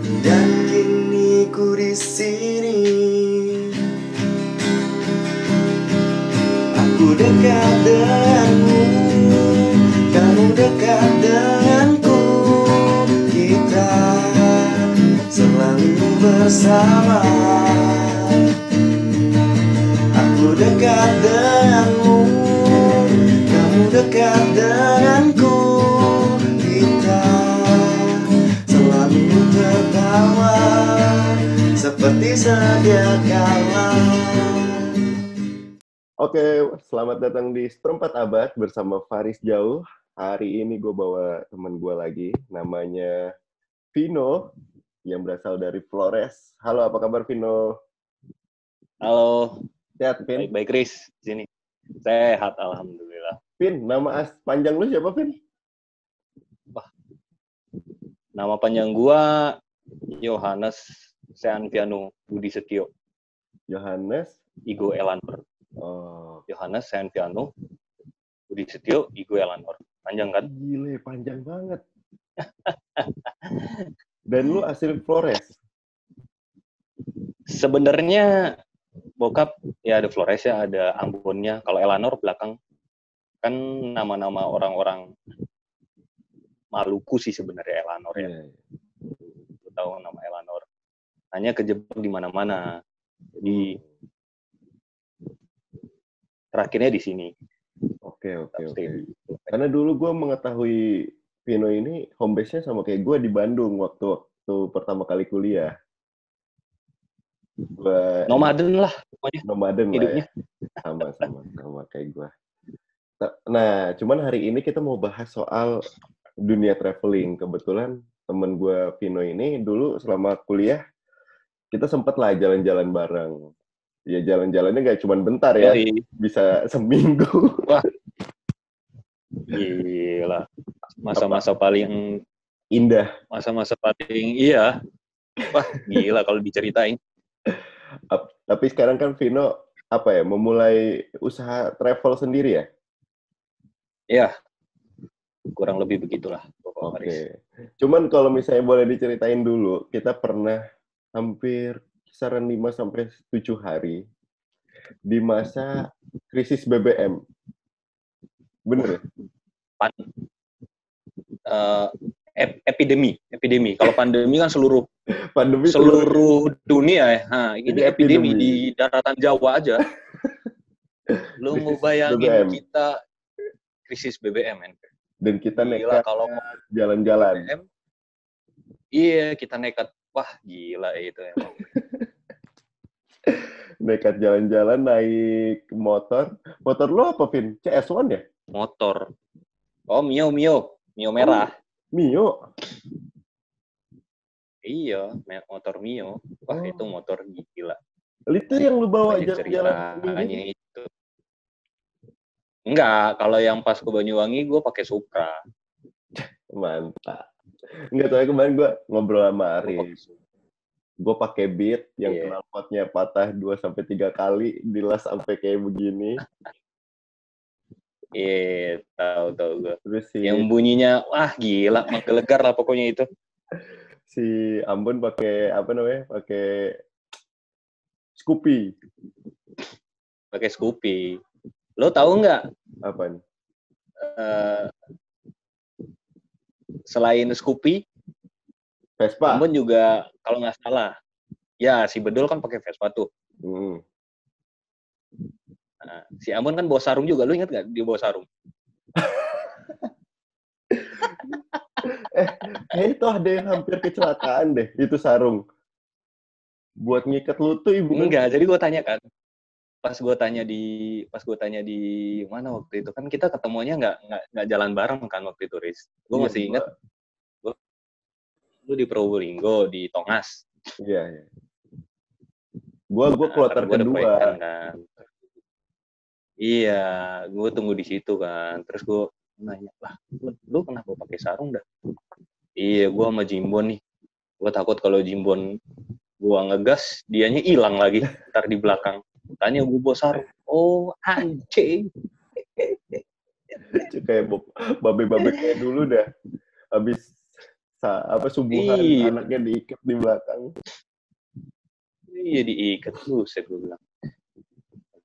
dan kini ku di sini. Aku dekat denganmu, kamu dekat denganku. Kita selalu bersama. Aku dekat denganmu, kamu dekat denganku. Kita selalu tertawa seperti sedia kala. Oke, selamat datang di Seperempat Abad bersama Faris Jauh. Hari ini gue bawa teman gue lagi, namanya Vino, yang berasal dari Flores. Halo, apa kabar Vino? Halo, Sehat, Vin? baik-baik Chris, sini. Sehat, alhamdulillah. Vin, nama panjang lu siapa, Vin? Wah, nama panjang gua Yohanes Seanviano Budi Setio. Yohanes Igo Elanor. Oh, Yohanes Seanviano Budi Setio Igo Elanor. Panjang kan? gile, panjang banget. Dan lu asli Flores? Sebenarnya bokap ya ada Flores ya, ada Ambonnya. Kalau Elanor belakang kan nama-nama orang-orang Maluku sih sebenarnya Elanor ya. Iya. Lu tahu nama Elanor. Hanya kejebak di mana-mana. Jadi terakhirnya di sini. Oke. Stay. Karena dulu gue mengetahui Vino ini home base-nya sama kayak gue di Bandung waktu pertama kali kuliah. Nomaden lah pokoknya Nomaden hidupnya. Lah ya. Sama kayak gue. Nah, cuman hari ini kita mau bahas soal dunia traveling. Kebetulan temen gue Vino ini dulu selama kuliah kita sempat lah jalan-jalan bareng. Ya jalan-jalannya nggak cuma bentar ya, bisa seminggu. Wah, gila. Masa-masa paling indah. Masa-masa paling iya. Wah, gila kalau diceritain. Tapi sekarang kan Vino memulai usaha travel sendiri ya? Iya. Kurang lebih begitulah. Oke. Cuman kalau misalnya boleh diceritain dulu, kita pernah hampir kisaran 5-7 hari di masa krisis BBM. Bener ya? Epidemi. Kalau pandemi kan seluruh dunia ya. Nah, ini epidemi di daratan Jawa aja. Lu mau bayangin kita krisis BBM kan? Dan kita nekat kalau mau jalan-jalan. BBM, iya, kita nekat. Wah, gila itu emang. Nekat jalan-jalan naik motor. Motor lo apa, Vin? CS1 ya? Motor. Oh, Mio merah. Mio? Iya, motor Mio. Wah, itu motor gila. Itu yang lu bawa jalan-jalan sendiri? Itu. Enggak, kalau yang pas ke Banyuwangi gue pakai Supra. Mantap. Enggak tahu kemarin gue ngobrol sama Aris. Gue pakai Beat yang knalpotnya patah 2-3 kali, dilas sampai kayak begini. Iya, tahu gue. Terus yang bunyinya wah gila, menggelegar lah pokoknya itu. Si Ambon pakai pakai Scoopy. Pakai Scoopy. Lo tahu nggak? Apaan? Selain Scoopy, Vespa. Ambon juga kalau nggak salah, ya si Bedol kan pakai Vespa tuh. Nah, si Ambon kan bawa sarung juga, lu ingat nggak dia bawa sarung? Itu ada yang hampir kecelakaan deh, itu sarung. Buat ngikat lutut ibu. Enggak, jadi gue tanya kan. Pas gue tanya di mana waktu itu kan kita ketemunya nggak jalan bareng kan waktu itu, Riz. Gue masih ingat. Lu di Probolinggo di Tongas. Iya. Gue kloter kedua. Kan. Iya, gue tunggu di situ kan. Terus gue nanya, lah, lu kenapa pakai sarung dah? Iya, gue sama Jimbon nih. Gue takut kalau Jimbon gue ngegas, dianya hilang lagi. Ntar di belakang. Tanya gue bawa sarung. Oh, anjing. Kayak babe-babe kayak dulu dah. Habis subuhan Iya. anaknya diikat di belakang. Iya diikat, buset gue bilang.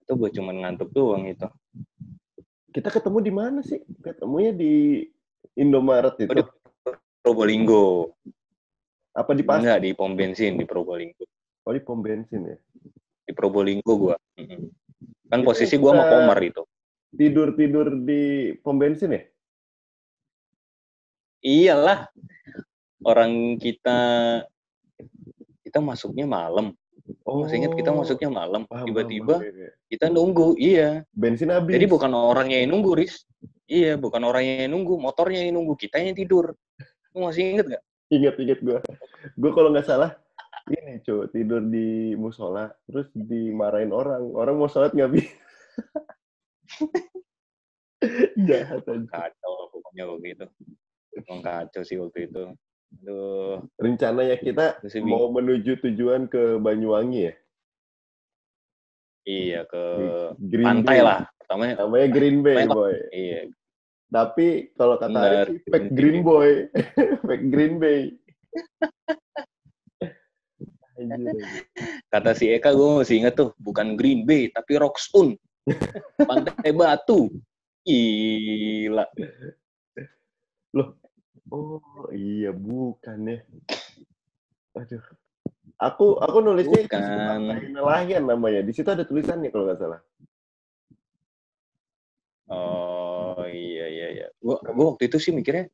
Itu gue cuman ngantuk doang itu. Kita ketemu di mana sih? Ketemunya di Indomaret itu. Di Probolinggo. Apa di pasar? Enggak, di pom bensin di Probolinggo. Oh, di pom bensin ya? Di Probolinggo gue. Kan Itu posisi gue sama Komar itu. Tidur di pom bensin ya? Iyalah. Orang kita masuknya malam. Masih ingat kita masuknya malam. Tiba-tiba kita nunggu, iya. Bensin habis. Jadi bukan orangnya yang nunggu, Riz. Iya, bukan orangnya yang nunggu, motornya yang nunggu, kita yang tidur. Lu masih inget nggak? Ingat gue. Gue kalau nggak salah, ini cuy, tidur di musola, terus dimarahin orang. Orang mau sholat nggak bisa. Jahat aja. Kacau pokoknya begitu. Kacau sih waktu itu. Aduh. Rencananya kita mau menuju tujuan ke Banyuwangi ya? Iya, ke Green pantai Bay. lah. Namanya Green Bay, boy. Iya. Tapi kalau kata Arif, fake Green Boy. Fake Green Bay. Kata si Eka, gue masih ingat tuh. Bukan Green Bay, tapi Rockstone. Pantai Batu. Gila. Loh, oh iya bukan ya. Aduh. Aku nulisnya itu Pantai Nelayan namanya. Di situ ada tulisannya kalau nggak salah. Oh iya. Gua waktu itu sih mikirnya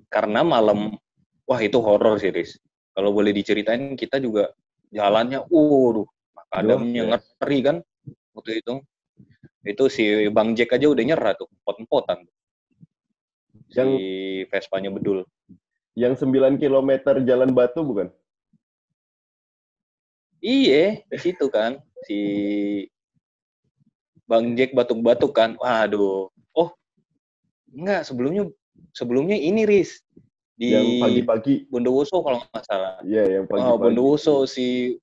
karena malam, wah itu horor sih, Riz. Kalau boleh diceritain, kita juga jalannya, makadamnya ngeri kan waktu itu. Itu si Bang Jack aja udah nyerah tuh, pot-potan. Si Vespanya bedul. Yang 9 km jalan batu bukan? Iya, di situ kan. Si Bang Jack batuk-batuk kan. Waduh. Oh, enggak. Sebelumnya ini, Riz. Di yang pagi-pagi. Bondowoso kalau nggak salah. Iya, yang pagi-pagi. Bondowoso si...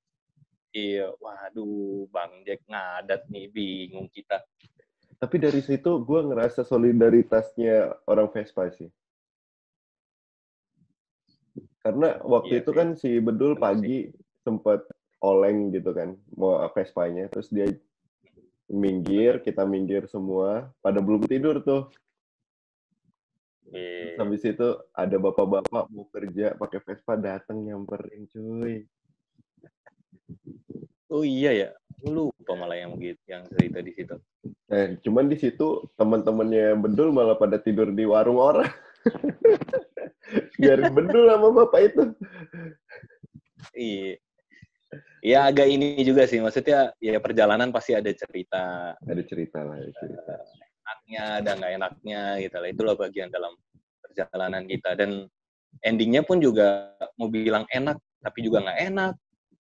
Iya, waduh. Bang Jack ngadat nih. Bingung kita. Tapi dari situ gue ngerasa solidaritasnya orang Vespa sih. Karena waktu itu kan si Bedul pagi sempat oleng gitu kan, mau Vespanya, terus dia minggir, kita minggir semua, pada belum tidur tuh. Habis itu ada bapak-bapak mau kerja pakai Vespa datang nyamperin, cuy. Oh iya ya, lupa malah yang begitu, yang cerita di situ. Cuman di situ teman-temannya Bedul malah pada tidur di warung orang. Biarin Bedul sama bapak itu. Iya. Ya agak ini juga sih, maksudnya ya perjalanan pasti ada cerita. Ada cerita lah. Enaknya dan nggak enaknya gitu lah. Itulah bagian dalam perjalanan kita. Dan endingnya pun juga mau bilang enak, tapi juga nggak enak.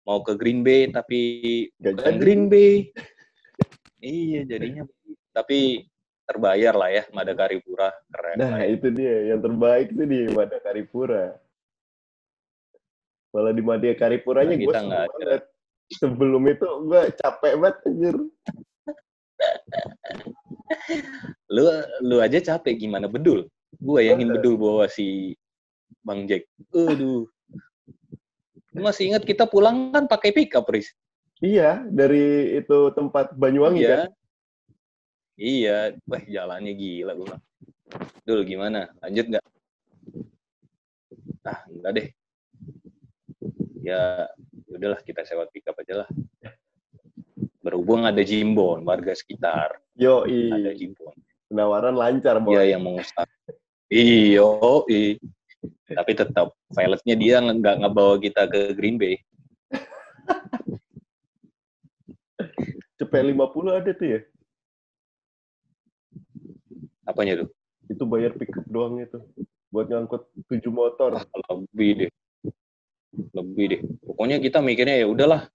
Mau ke Green Bay, tapi bukan Green Bay. Iya, jadinya. Tapi terbayar lah ya, Madakaripura. Keren. Nah, itu dia. Yang terbaik itu di Madakaripura. Malah di Madakaripuranya gue seneng banget. Sebelum itu gue capek banget, anjir. Lu aja capek, gimana Bedul? Gue bayangin Bedul bawa si Bang Jack. Aduh. Masih ingat kita pulang kan pakai pickup, Riz? Iya, dari itu tempat Banyuwangi kan? Iya. Wah, jalannya gila gue. Dul, gimana? Lanjut nggak? Enggak deh. Ya, udahlah kita sewa pickup aja lah. Berhubung ada Jimbon, warga sekitar. Yoi. Ada Jimbon. Penawaran lancar, boy. Iya, yang mengusap. Yoi. Tapi tetap, pilotnya dia nggak ngebawa kita ke Green Bay. Cepet 50 ada tuh ya? Apanya tuh? Itu bayar pickup doang itu. Buat ngangkut 7 motor. Lebih deh. Pokoknya kita mikirnya ya udahlah,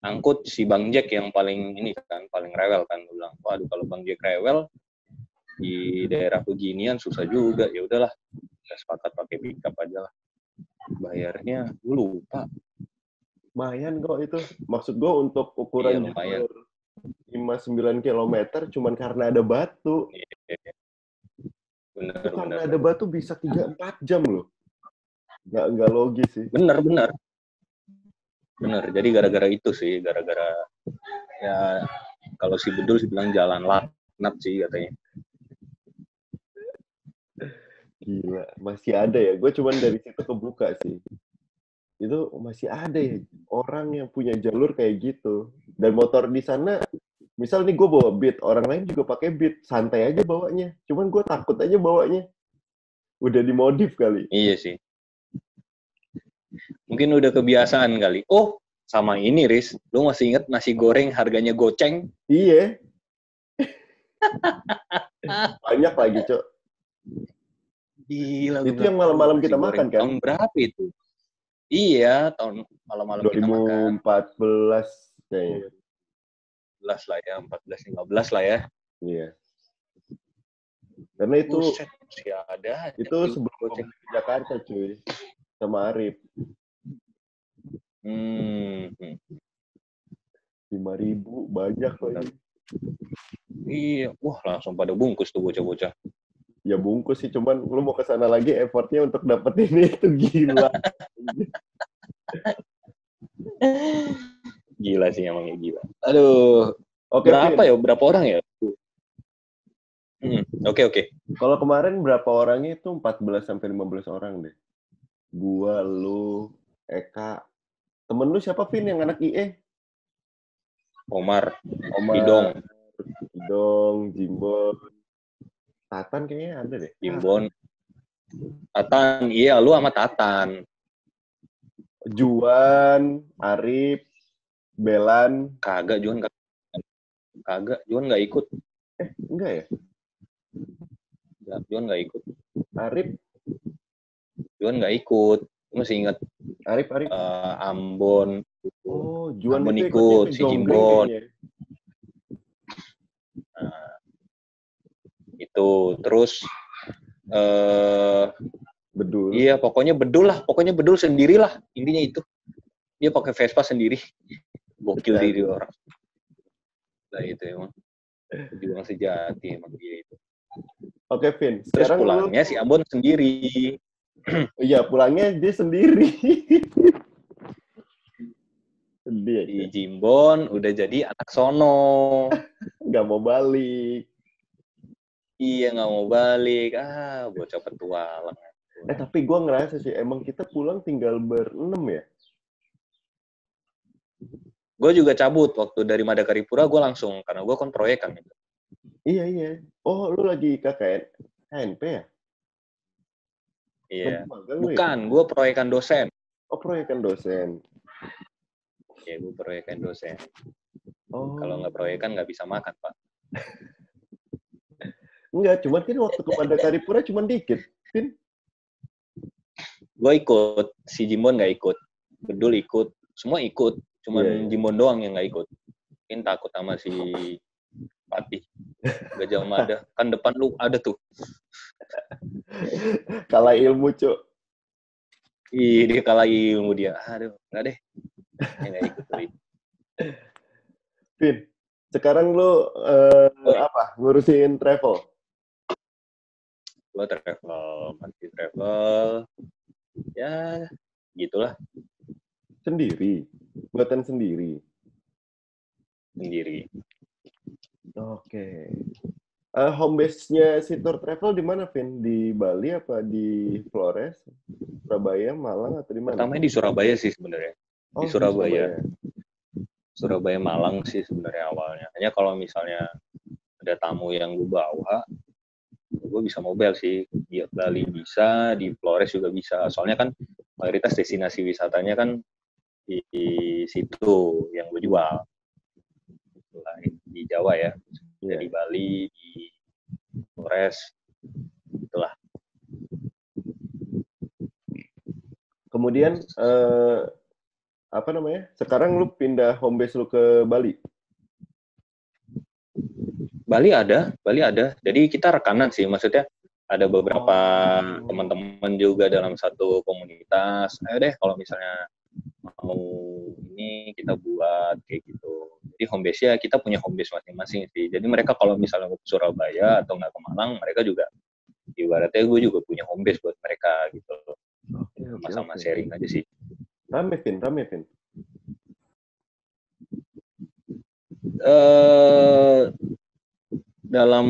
angkut si Bang Jack yang paling ini kan, paling rewel kan. Gue bilang, waduh kalau Bang Jack rewel di daerah beginian susah juga. Ya udahlah, kita sepakat pakai pickup aja lah. Bayarnya gue lupa. Lumayan kok itu. Maksud gue untuk ukuran lumayan. 5-9 km cuman karena ada batu. Bener. Karena ada batu bisa 3-4 jam loh. Nggak logis sih. Bener. Jadi gara-gara itu sih, gara-gara ya kalau si Bedul sih bilang jalan laknat sih katanya. Gila, masih ada ya. Gue cuman dari situ kebuka sih. Itu masih ada ya orang yang punya jalur kayak gitu. Dan motor di sana, misal nih gue bawa Beat, orang lain juga pakai Beat, santai aja bawanya. Cuman gue takut aja bawanya. Udah dimodif kali. Iya sih. Mungkin udah kebiasaan kali. Oh, sama ini, Riz. Lu masih inget nasi goreng harganya goceng? Iya. Banyak lagi, Cok. Gila. Itu yang malam-malam kita makan, kan? Tahun berapa itu? Iya, tahun malam-malam kita makan. 2014 kayaknya. 14 lah ya, 14-15 lah ya. Iya. Karena itu Buset, masih ada. Itu sebelum goceng ke Jakarta, cuy. Sama Arif. 5.000 banyak lagi. Iya, wah langsung pada bungkus tuh bocah-bocah. Ya bungkus sih, cuman lu mau ke sana lagi effortnya untuk dapetin itu gila. Gila sih emangnya gila. Aduh. Oke, berapa Vin. ya? Berapa orang ya? Oke. Kalau kemarin berapa orangnya itu 14 sampai 15 orang deh. Gua, lu, Eka. Temen lu siapa, Vin, yang anak IE? Omar, Idong, Jimbon. Tatan kayaknya ada deh. Jimbon. Tatan, iya lu sama Tatan. Juan, Arif, Belan. Kagak, Juan nggak ikut. Enggak ya? Juan nggak ikut. Arif? Juan nggak ikut. Masih ingat Arif. Ambon. Oh, Juan Ambon itu ikut, si Jimbon. Nah, itu terus Bedul. Iya, pokoknya Bedul sendirilah intinya itu. Dia pakai Vespa sendiri. Gokil diri orang. Nah itu emang. Juang sejati emang dia itu. Oke, Vin. Terus pulangnya si Ambon sendiri. Iya, pulangnya dia sendiri. Di Jimbon udah jadi anak sono. Nggak mau balik. Iya, nggak mau balik. Bocah petualang. Tapi gue ngerasa sih, emang kita pulang tinggal berenam ya? Gue juga cabut waktu dari Madakaripura, gue langsung, karena gue kan proyekan gitu. Iya. Oh, lu lagi KNP ya? Iya. Bukan, gue proyekan dosen. Oh, proyekan dosen. Iya, gue proyekan dosen. Oh. Kalau nggak proyekan nggak bisa makan, Pak. Enggak, cuman kan waktu ke Madakaripura cuma dikit, Vin. Gue ikut, si Jimbon nggak ikut. Bedul ikut, semua ikut. Cuman Jimbon doang yang nggak ikut. Mungkin takut sama si Patih. Gajah Mada. Kan depan lu ada tuh. Kalah ilmu, Cuk. Ih, dia kalah ilmu dia. Aduh, nggak deh. Dia nggak ikut. Vin, sekarang lu ngurusin travel? Gue masih travel. Ya, gitulah. Sendiri? Buatan sendiri? Sendiri. Oke. Home base-nya Sitor Travel di mana, Vin? Di Bali apa di Flores? Surabaya, Malang, atau di mana? Pertamanya di Surabaya sih sebenarnya. Di Surabaya. Surabaya, Malang sih sebenarnya awalnya. Hanya kalau misalnya ada tamu yang gue bawa, gue bisa mobile sih. Di Bali bisa, di Flores juga bisa. Soalnya kan mayoritas destinasi wisatanya kan di situ yang gue jual. Di Jawa ya. Yeah. Di Bali, di Flores, itulah. Kemudian sekarang lu pindah home base lu ke Bali? Bali ada. Jadi kita rekanan sih, maksudnya ada beberapa teman-teman juga dalam satu komunitas. Ayo deh kalau misalnya mau ini kita buat kayak gitu. Jadi home base-nya kita punya home base masing-masing sih. Jadi mereka kalau misalnya ke Surabaya atau nggak ke Malang, mereka juga ibaratnya gue juga punya home base buat mereka gitu. sama-sama sharing aja sih. Rame, Vin. Dalam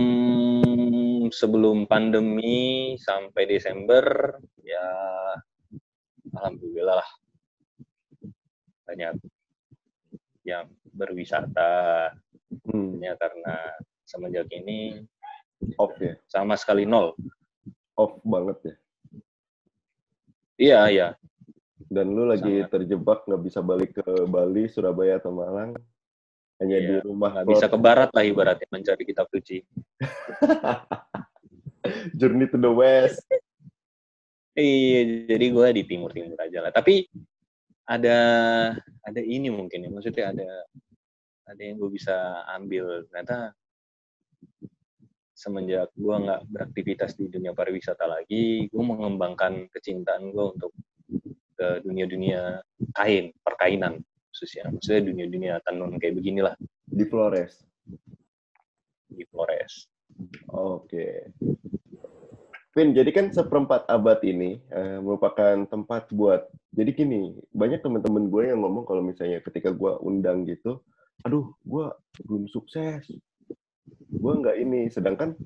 sebelum pandemi sampai Desember ya alhamdulillah lah banyak yang berwisata. Ya karena semenjak ini Off ya? sama sekali nol. Off banget ya? Iya. Dan lu lagi terjebak nggak bisa balik ke Bali, Surabaya atau Malang, hanya di rumah. Nggak bisa ke barat lah ibaratnya mencari kitab suci. Journey to the West. Iya, jadi gue di timur aja lah. Tapi ada ini mungkin ya, maksudnya ada yang gue bisa ambil. Ternyata semenjak gue nggak beraktivitas di dunia pariwisata lagi, gue mengembangkan kecintaan gue untuk ke dunia perkainan khususnya. Maksudnya dunia tenun kayak beginilah. Di Flores. Oke. Vin, jadi kan seperempat abad ini merupakan tempat buat, jadi gini, banyak teman-teman gue yang ngomong kalau misalnya ketika gue undang gitu, aduh, gue belum sukses, gue nggak ini, sedangkan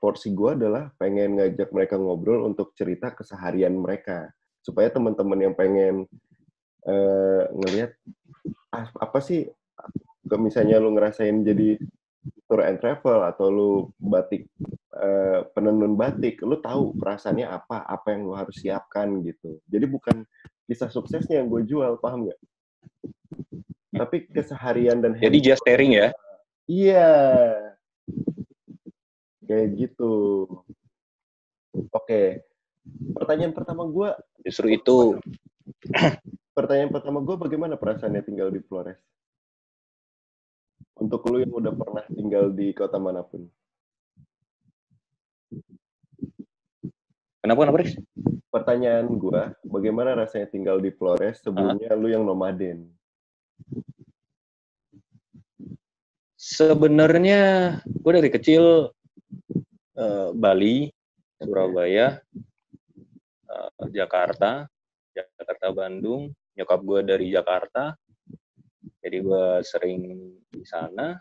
porsi gue adalah pengen ngajak mereka ngobrol untuk cerita keseharian mereka, supaya teman-teman yang pengen ngelihat apa sih, misalnya lu ngerasain jadi tour and travel atau lu batik penenun batik, lu tahu perasaannya apa yang lu harus siapkan gitu. Jadi bukan kisah suksesnya yang gue jual, paham nggak? Tapi keseharian dan jadi just sharing ya? Iya, kayak gitu. Oke, pertanyaan pertama gue justru itu. Pertanyaan pertama gue, bagaimana perasaannya tinggal di Flores? Untuk lu yang udah pernah tinggal di kota manapun. Kenapa, Riz? Pertanyaan gue, bagaimana rasanya tinggal di Flores sebelumnya lu yang nomaden? Sebenarnya gue dari kecil Bali, Surabaya, Jakarta, Bandung. Nyokap gue dari Jakarta, jadi gue sering di sana.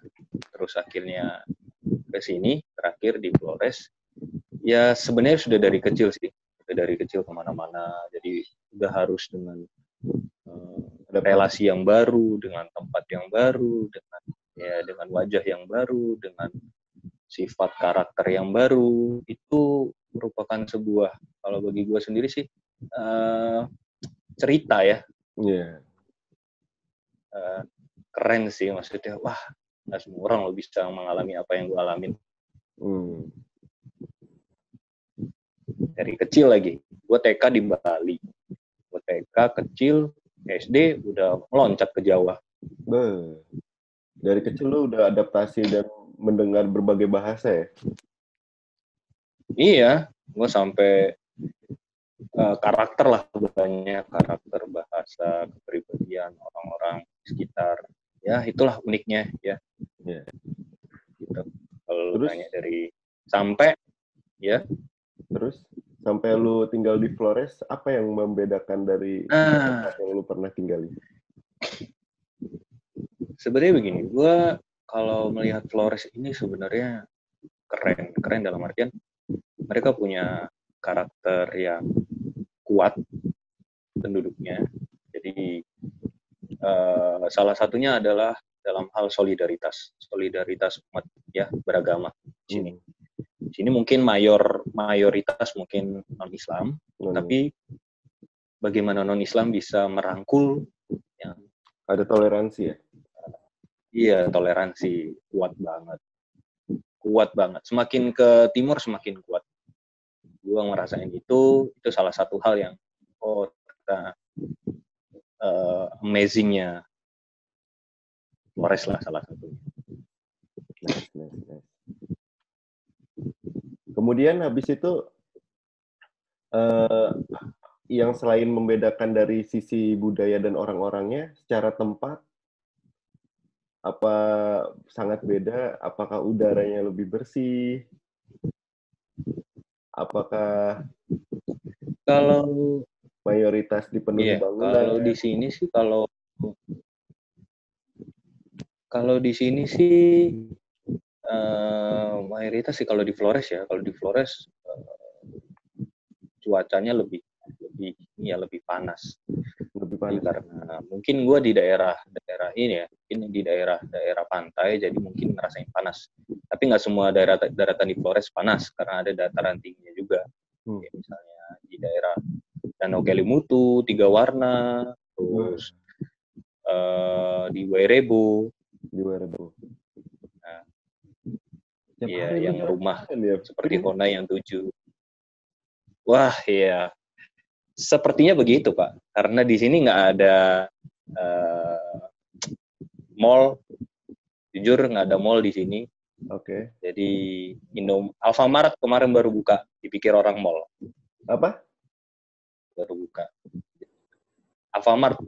Terus akhirnya ke sini, terakhir di Flores. Ya sebenarnya sudah dari kecil sih, dari kecil kemana-mana. Jadi udah harus dengan relasi yang baru, dengan tempat yang baru, dengan wajah yang baru, dengan sifat karakter yang baru. Itu merupakan sebuah, kalau bagi gue sendiri sih, cerita ya. Iya. Keren sih, maksudnya wah nggak semua orang lo bisa mengalami apa yang gue alamin. Dari kecil lagi, gue TK di Bali, gue TK kecil, SD udah meloncat ke Jawa. Dari kecil lo udah adaptasi dan mendengar berbagai bahasa ya? Iya, gue sampai karakter lah, banyak karakter, bahasa, kepribadian orang-orang sekitar. Ya itulah uniknya ya. Yeah. Gitu. Kalau lu tanya dari sampai ya. Terus sampai lu tinggal di Flores, apa yang membedakan dari tempat yang lu pernah tinggali? Sebenarnya begini, gue kalau melihat Flores ini sebenarnya keren dalam artian mereka punya karakter yang kuat penduduknya. Jadi salah satunya adalah dalam hal solidaritas umat ya beragama di sini. Di sini mungkin mayoritas mungkin non-Islam, tapi bagaimana non-Islam bisa merangkul yang ada toleransi ya? Iya, toleransi kuat banget. Semakin ke timur semakin kuat. Gua ngerasain itu salah satu hal yang amazing-nya Flores lah salah satunya. Nice. Kemudian habis itu yang selain membedakan dari sisi budaya dan orang-orangnya, secara tempat apa sangat beda? Apakah udaranya lebih bersih? Apakah kalau mayoritas dipenuhi Iya, bangunan. kalau di sini sih kalau di sini sih mayoritas sih kalau di Flores ya. Kalau di Flores cuacanya lebih panas. Lebih Jadi panas. karena mungkin gue di daerah ini ya, mungkin di daerah pantai, jadi mungkin ngerasain panas. Tapi nggak semua daratan di Flores panas karena ada dataran tingginya juga. Ya, misalnya di daerah Danau Kelimutu, Tiga Warna, terus di Wairebo. Nah, iya, yang rumah ya, seperti Honai yang 7. Wah, iya. Sepertinya begitu, Pak. Karena di sini nggak ada mall. Jujur, nggak ada mall di sini. Oke. Jadi, Alfamart kemarin baru buka. Dipikir orang mall. Apa? Baru buka. Alfamart.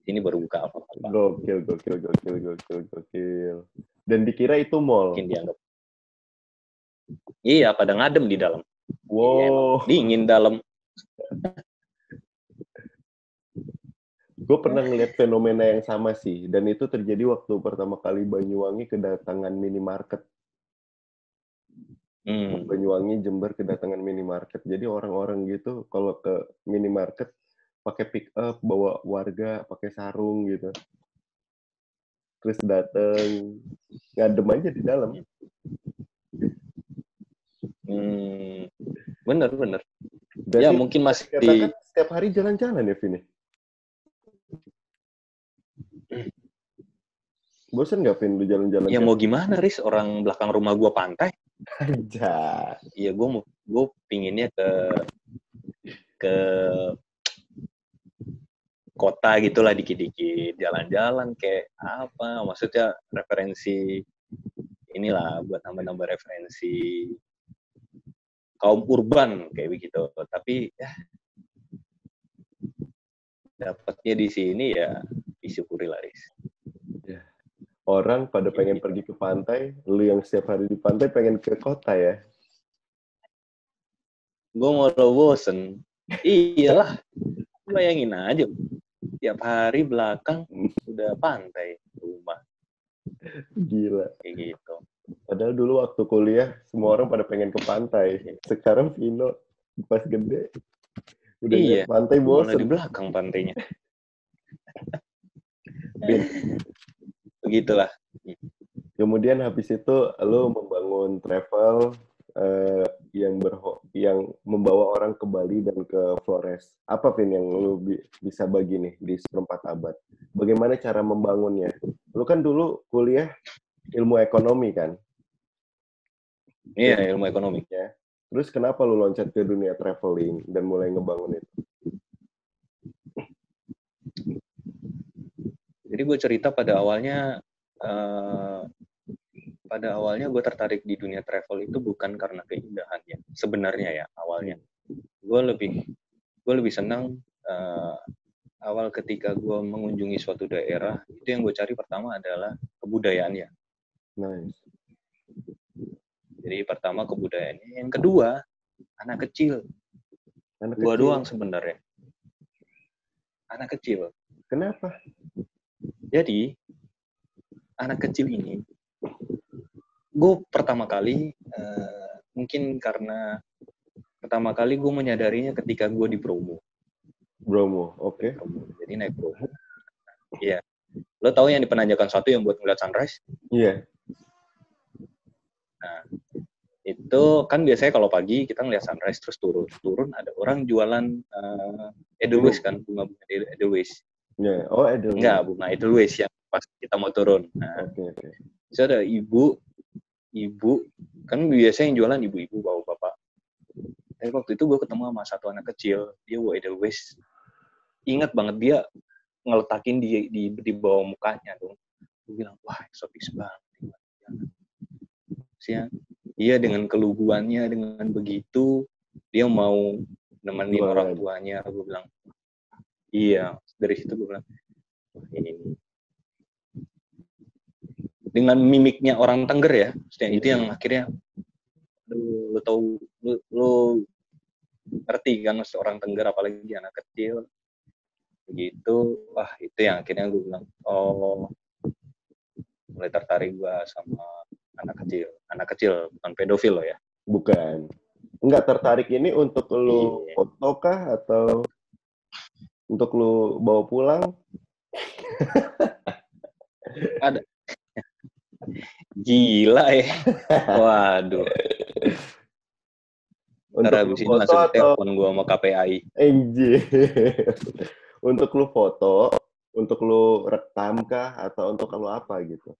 Ini baru buka Alfamart. Gokil. Dan dikira itu mall. Mungkin dianggap. Iya, pada ngadem di dalam. Wow. Iya, dingin dalam. Gue pernah ngeliat fenomena yang sama sih, dan itu terjadi waktu pertama kali Banyuwangi kedatangan minimarket. Banyuwangi, Jember kedatangan minimarket. Jadi orang-orang gitu kalau ke minimarket pakai pick up, bawa warga, pakai sarung gitu. Terus dateng, ngadem aja di dalam. Bener. Dan ya mungkin masih katakan setiap hari jalan-jalan ya, Vini? Bosan nggak, Vin, lu jalan-jalan? Ya mau gimana, Riz? Orang belakang rumah gua pantai. Aja. Iya, gue pinginnya ke kota gitulah dikit-dikit jalan-jalan kayak apa? Maksudnya referensi inilah buat nambah-nambah referensi kaum urban kayak begitu. Tapi ya dapatnya di sini ya disyukuri lah, Riz. Ya. Orang pada pengen pergi ke pantai, lu yang setiap hari di pantai pengen ke kota ya? Gue mau lo bosen. Iyalah, bayangin aja. Tiap hari belakang udah pantai rumah. Gila. Kayak gitu. Padahal dulu waktu kuliah, semua orang pada pengen ke pantai. Sekarang Vino pas gede, udah lihat pantai bosen. Malah di belakang pantainya. Begitulah. Kemudian habis itu lo membangun travel yang membawa orang ke Bali dan ke Flores. Apa, Vin, yang lo bisa bagi nih di seperempat abad? Bagaimana cara membangunnya? Lo kan dulu kuliah ilmu ekonomi kan? Iya, ilmu ekonomi. Ya. Terus kenapa lo loncat ke dunia traveling dan mulai ngebangun itu? Jadi gue cerita pada awalnya gue tertarik di dunia travel itu bukan karena keindahannya sebenarnya ya awalnya. Gue lebih senang awal ketika gue mengunjungi suatu daerah, itu yang gue cari pertama adalah kebudayaannya. Nice. Jadi pertama kebudayaannya, yang kedua anak kecil. Gue doang sebenarnya. Anak kecil. Kenapa? Jadi anak kecil ini, gue pertama kali mungkin karena pertama kali gue menyadarinya ketika gue di Bromo. Oke. Jadi naik Bromo. Iya. Lo tahu yang di Penanjakan 1 yang buat ngeliat sunrise? Iya. Nah, itu kan biasanya kalau pagi kita ngeliat sunrise terus turun ada orang jualan Edelweiss kan, bunga-bunga Edelweiss. Yeah. Oh, Edelweiss. Enggak, bunga Edelweiss yang pas kita mau turun. Nah, okay. Terus ada ibu kan biasanya yang jualan ibu-ibu bawa bapak. Tapi waktu itu gue ketemu sama satu anak kecil, dia bawa Edelweiss. Ingat banget dia ngeletakin di bawah mukanya dong. Gue bilang, wah eksotis banget. Iya, dengan keluguannya, dengan begitu dia mau nemenin orang tuanya. Gue bilang, iya. Dari situ gue bilang, ini dengan mimiknya orang Tengger ya, itu yang akhirnya lo ngerti kan orang Tengger apalagi anak kecil begitu. Wah itu yang akhirnya gue bilang oh mulai tertarik gue sama anak kecil bukan pedofil loh ya. Bukan. Enggak tertarik ini untuk lu Iya. foto kah atau untuk lu bawa pulang? Ada gila ya. Waduh. Untuk Ntar lu habis ini foto langsung atau telepon gue sama KPI. anjir. Untuk lu foto, untuk lu rekam kah atau untuk lu apa gitu?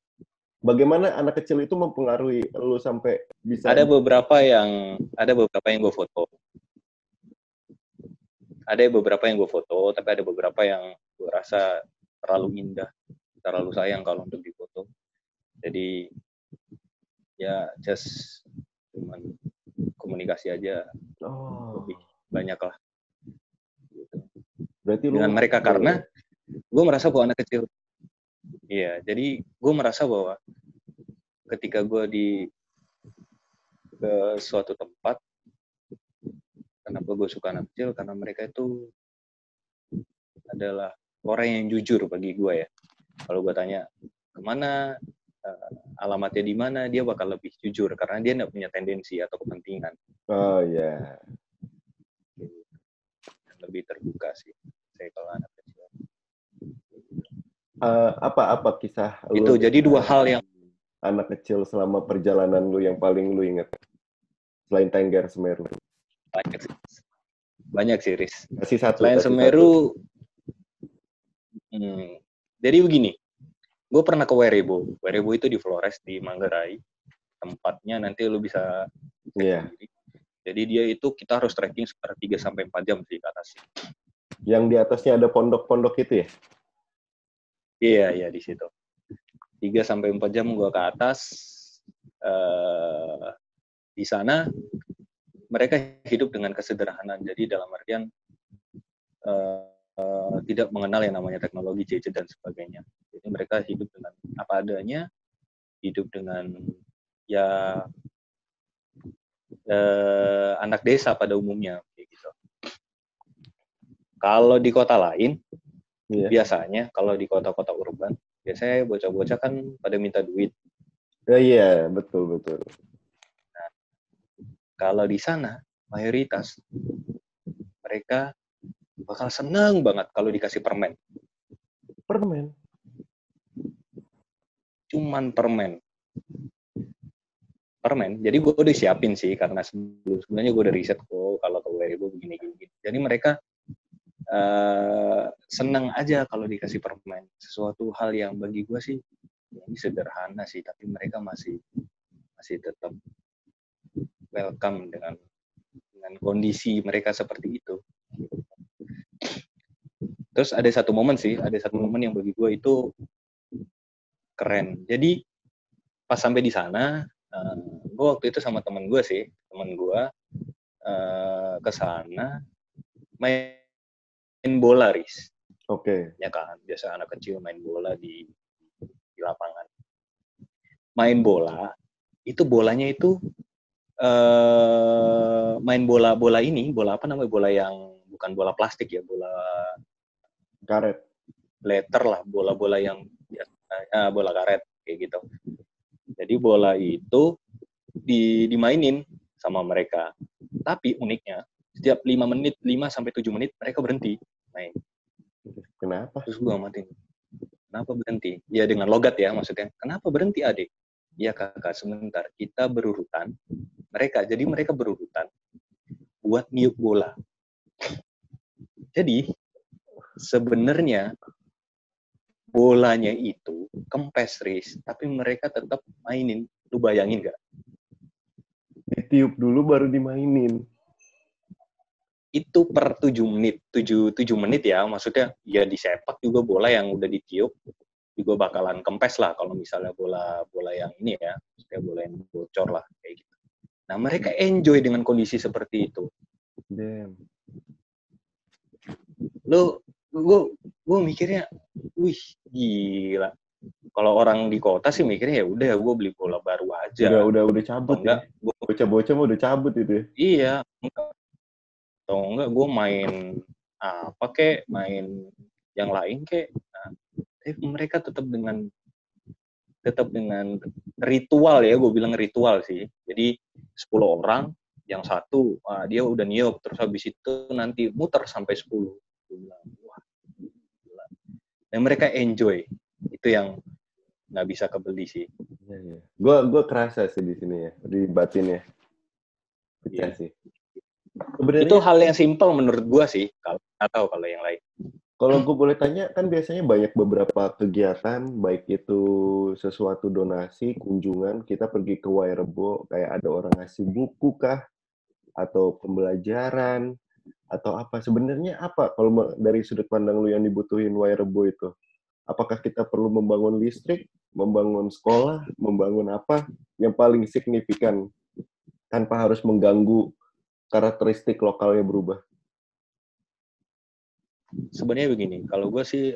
Bagaimana anak kecil itu mempengaruhi lu sampai bisa Ada beberapa yang gue foto. Ada beberapa yang gue foto, tapi ada beberapa yang gue rasa terlalu indah, terlalu sayang kalau untuk difoto. Jadi ya just cuman komunikasi aja lebih banyak lah. Gitu. Berarti Dengan mereka karena gue merasa bahwa anak kecil. Iya, jadi gue merasa bahwa ketika gue ke suatu tempat, kenapa gue suka anak kecil? Karena mereka itu adalah orang yang jujur bagi gue ya. Kalau gue tanya kemana, alamatnya di mana, dia bakal lebih jujur karena dia nggak punya tendensi atau kepentingan. Oh ya. Lebih terbuka sih saya kalau anak kecil. Apa kisah Itu lu jadi dua hal yang anak kecil selama perjalanan lu yang paling lu inget selain Tengger Semeru? Banyak sih Riz. Kasih satu. Selain Semeru, jadi begini, gue pernah ke Werebo. Werebo itu di Flores di Manggarai. Tempatnya nanti lu bisa cek sendiri. Jadi dia itu kita harus trekking sekitar 3-4 jam sih ke atas. Yang di atasnya ada pondok-pondok itu ya? Iya di situ. 3-4 jam gua ke atas. Di sana mereka hidup dengan kesederhanaan. Jadi dalam artian tidak mengenal yang namanya teknologi, gadget dan sebagainya. Jadi mereka hidup dengan apa adanya, hidup dengan ya anak desa pada umumnya kayak gitu. Kalau di kota lain, biasanya kalau di kota-kota urban, biasanya bocah-bocah kan pada minta duit. Iya, betul. Nah, kalau di sana mayoritas mereka bakal senang banget kalau dikasih permen. Permen? Cuman permen. Jadi gue udah siapin sih karena sebenarnya gue udah riset kalau ke Weibo begini. Jadi mereka senang aja kalau dikasih permen. Sesuatu hal yang bagi gue sih ini sederhana sih, tapi mereka masih tetap welcome dengan kondisi mereka seperti itu. Terus ada satu momen yang bagi gue itu keren. Jadi pas sampai di sana, gue waktu itu sama teman gue ke sana main bola, Riz. Oke. Ya kan, biasa anak kecil main bola di lapangan. Main bola, itu bolanya itu main bola apa namanya, bola yang bukan bola plastik ya, bola karet. Letter lah, bola-bola yang bola karet kayak gitu. Jadi bola itu dimainin sama mereka. Tapi uniknya, setiap 5-7 menit mereka berhenti main. Kenapa? Terus gue amatin. Kenapa berhenti? Ya dengan logat ya maksudnya. Kenapa berhenti adik? Ya kakak sebentar, kita berurutan. Jadi mereka berurutan buat niup bola. Jadi sebenarnya bolanya itu kempes, Riz, tapi mereka tetap mainin. Lu bayangin nggak? Ditiup dulu baru dimainin. Itu per 7 menit ya, maksudnya ya di sepak juga bola yang udah ditiup juga bakalan kempes lah kalau misalnya bola yang ini ya, maksudnya bola yang bocor lah kayak gitu. Nah mereka enjoy dengan kondisi seperti itu. Damn. Gue mikirnya, wih gila. Kalau orang di kota sih mikirnya ya udah gue beli bola baru aja. Udah cabut ya. Bocah-bocah mah udah cabut itu. Iya. atau enggak gue main apa kek, main yang lain kek. Nah, mereka tetap dengan ritual ya, gue bilang ritual sih. Jadi 10 orang, yang satu dia udah niup, terus habis itu nanti muter sampai 10. Gue bilang, wah, gila. Dan mereka enjoy. Itu yang nggak bisa kebeli sih. Iya. Gue kerasa sih di sini ya, di batin ya. Pecah sih. Sebenarnya, itu hal yang simpel menurut gue sih, kalau nggak tahu kalau yang lain. Kalau gue boleh tanya, kan biasanya banyak beberapa kegiatan, baik itu sesuatu donasi, kunjungan, kita pergi ke Wairebo, kayak ada orang ngasih buku kah, atau pembelajaran, atau apa. Sebenarnya apa kalau dari sudut pandang lu yang dibutuhin Wairebo itu? Apakah kita perlu membangun listrik, membangun sekolah, membangun apa yang paling signifikan tanpa harus mengganggu karakteristik lokalnya berubah? Sebenarnya begini, kalau gue sih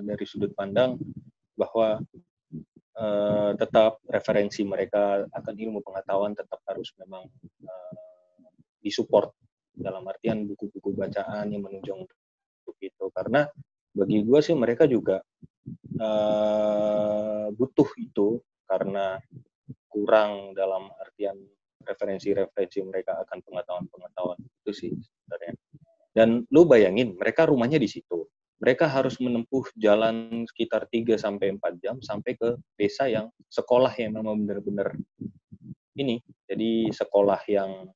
dari sudut pandang bahwa tetap referensi mereka akan ilmu pengetahuan tetap harus memang disupport, dalam artian buku-buku bacaan yang menunjang untuk itu. Karena bagi gue sih mereka juga butuh itu, karena kurang dalam artian referensi-referensi mereka akan pengetahuan-pengetahuan itu sih sebenarnya. Dan lu bayangin, mereka rumahnya di situ. Mereka harus menempuh jalan sekitar 3-4 jam sampai ke desa yang sekolah yang memang benar-benar ini. Jadi sekolah yang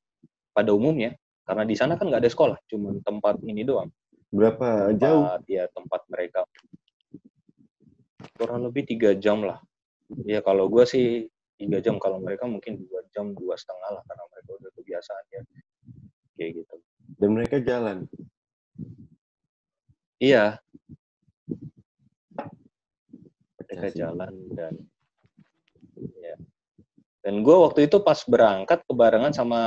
pada umumnya, karena di sana kan nggak ada sekolah, cuma tempat ini doang. Berapa jauh? Ya, tempat mereka. Kurang lebih 3 jam lah. Ya kalau gue sih 3 jam, kalau mereka mungkin 2 jam, 2,5 lah, karena mereka udah kebiasaan ya. Kayak gitu. Dan mereka jalan? Iya. Mereka jalan dan ya. Dan gue waktu itu pas berangkat kebarengan sama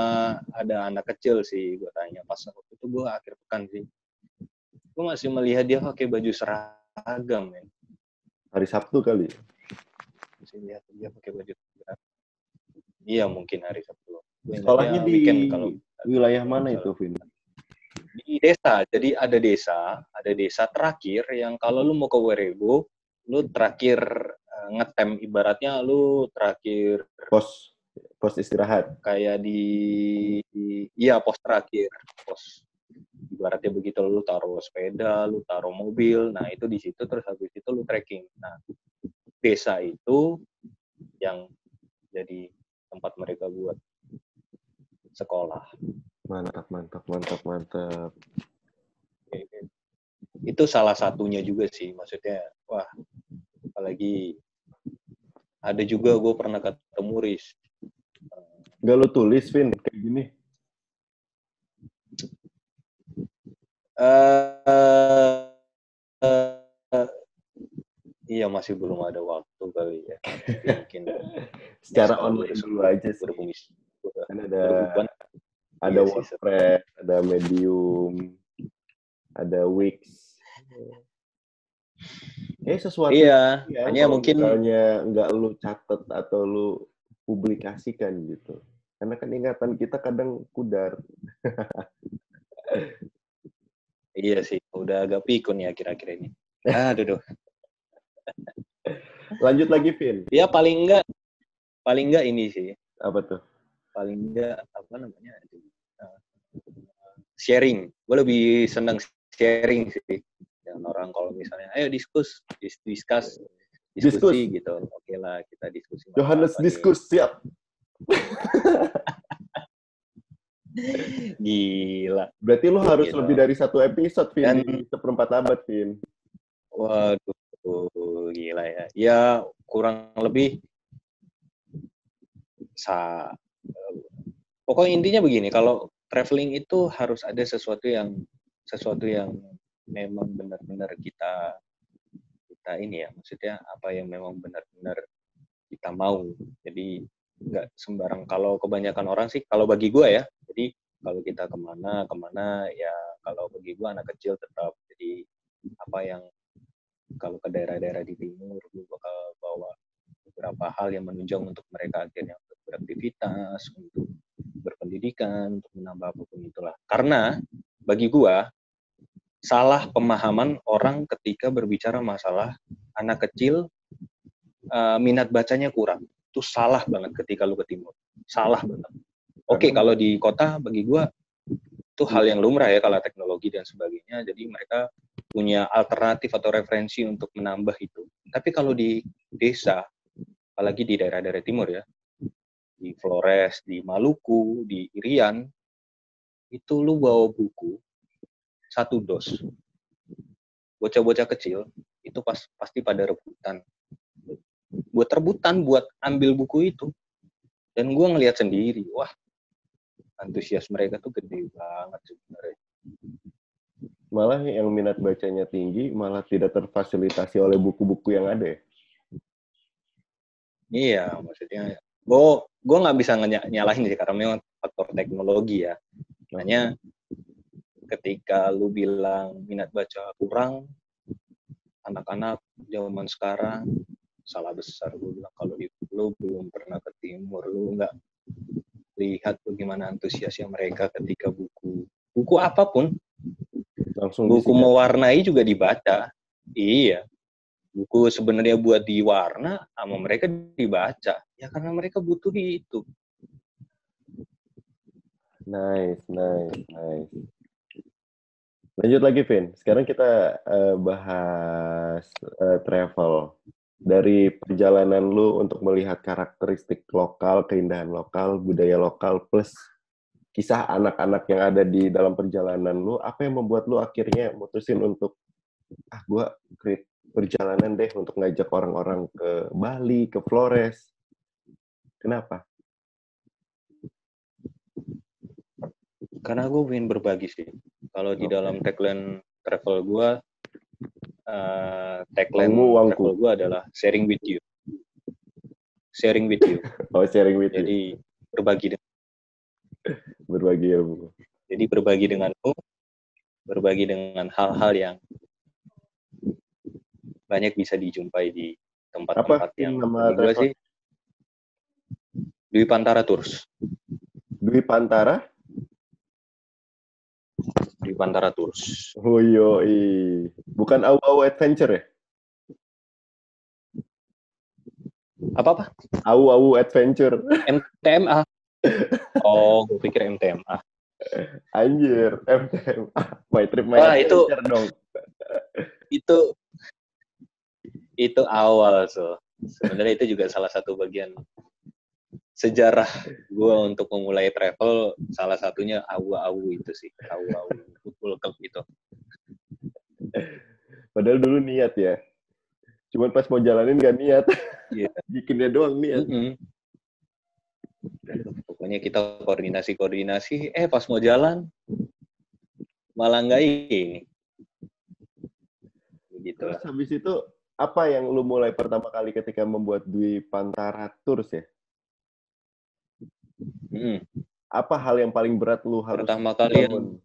ada anak kecil sih, gue tanya pas waktu itu gue akhir pekan sih. Gue masih melihat dia pakai baju seragam ya. Hari Sabtu kali? Masih lihat dia pakai baju seragam. Iya mungkin hari Sabtu. Sekolahnya di weekend, kalau wilayah mana itu, Vin? Di desa. Jadi ada desa terakhir yang kalau lu mau ke Werebo, lu terakhir ngetem, ibaratnya lu terakhir pos istirahat. Kayak iya pos terakhir, pos. Ibaratnya begitu, lu taruh sepeda, lu taruh mobil, nah itu di situ, terus habis itu lu trekking. Nah, desa itu yang jadi tempat mereka buat sekolah. Mantap. Itu salah satunya juga sih, maksudnya, wah, apalagi ada juga gue pernah ketemu Riz. Nggak lu tulis, Vin, kayak gini? Iya, masih belum ada waktu kali ya. Mungkin secara online dulu aja sih. Kan ada WordPress, ada Medium, ada Wix. Sesuatu iya, ya, hanya kalau mungkin misalnya nggak lu catat atau lu publikasikan gitu. Karena kan ingatan kita kadang pudar. Iya sih, udah agak pikun ya kira-kira ini. Aduh. Lanjut lagi, Vin. Ya paling enggak ini sih. Apa tuh? Paling enggak apa namanya? Sharing. Gue lebih senang sharing sih. Dan orang kalau misalnya ayo diskus diskusi gitu. Oke lah, kita diskusi. Johannes diskus siap. Gila. Berarti lu harus lebih dari 1 episode, Vin, di seperempat abad, Vin. Waduh, gila ya. Ya, kurang lebih pokoknya intinya begini, kalau traveling itu harus ada sesuatu yang memang benar-benar kita ini ya, maksudnya apa yang memang benar-benar kita mau. Jadi nggak sembarang. Kalau kebanyakan orang sih, kalau bagi gue ya, jadi kalau kita kemana ya, kalau bagi gue anak kecil tetap, jadi apa yang kalau ke daerah-daerah di timur, gue bakal bawa beberapa hal yang menunjang untuk mereka akhirnya untuk beraktivitas, untuk berpendidikan, untuk menambah apapun itulah. Karena bagi gua salah pemahaman orang ketika berbicara masalah anak kecil minat bacanya kurang. Itu salah banget ketika lu ke timur. Salah banget. Oke, kalau di kota bagi gua itu hal yang lumrah ya kalau teknologi dan sebagainya. Jadi mereka punya alternatif atau referensi untuk menambah itu. Tapi kalau di desa, apalagi di daerah-daerah timur ya, di Flores, di Maluku, di Irian, itu lu bawa buku 1 dos. Bocah-bocah kecil itu pasti pada rebutan. Buat rebutan buat ambil buku itu. Dan gue ngelihat sendiri, wah, antusias mereka tuh gede banget sebenarnya. Malah yang minat bacanya tinggi malah tidak terfasilitasi oleh buku-buku yang ada ya? Iya, maksudnya gue nggak bisa nyalahin sih karena memang faktor teknologi ya. Hanya ketika lu bilang minat baca kurang, anak-anak zaman sekarang salah besar. Gue bilang kalau lu belum pernah ke timur, lu nggak lihat bagaimana antusiasnya mereka ketika buku apapun, Langsung buku disikat. mewarnai juga dibaca. Iya, buku sebenarnya buat diwarna sama mereka dibaca ya karena mereka butuh itu. Nice. Lanjut lagi, Vin. Sekarang kita bahas travel. Dari perjalanan lu untuk melihat karakteristik lokal, keindahan lokal, budaya lokal, plus kisah anak-anak yang ada di dalam perjalanan lu, apa yang membuat lu akhirnya mutusin untuk, gue create perjalanan deh untuk ngajak orang-orang ke Bali, ke Flores. Kenapa? Karena gue ingin berbagi sih. Kalau di dalam tagline travel gue, tagline travel gue adalah sharing with you. Sharing with you. Oh, sharing with Jadi, you. berbagi ilmu. Jadi berbagi denganmu, berbagi dengan hal-hal yang banyak bisa dijumpai di tempat-tempat yang bagi gue sih. Dwi Pantara Tours. Dwi Pantara? Dwi Pantara Tours. Oh yoi. Bukan Au Adventure ya? Apa? Au Adventure. MTMA. Oh, gue pikir MTMA. Anjir, MTMA. My Trip My Adventure dong. Itu awal, so. Sebenarnya itu juga salah satu bagian sejarah gue untuk memulai travel, salah satunya Au itu sih. Au Football Club itu. Padahal dulu niat ya. Cuman pas mau jalanin gak niat. Yeah. Bikinnya doang niat. Pokoknya kita koordinasi. Pas mau jalan, malah nggak ini. Begitu. Terus habis itu, apa yang lu mulai pertama kali ketika membuat Dwi Pantara Tours ya? Apa hal yang paling berat lu harus pertama kali bangun?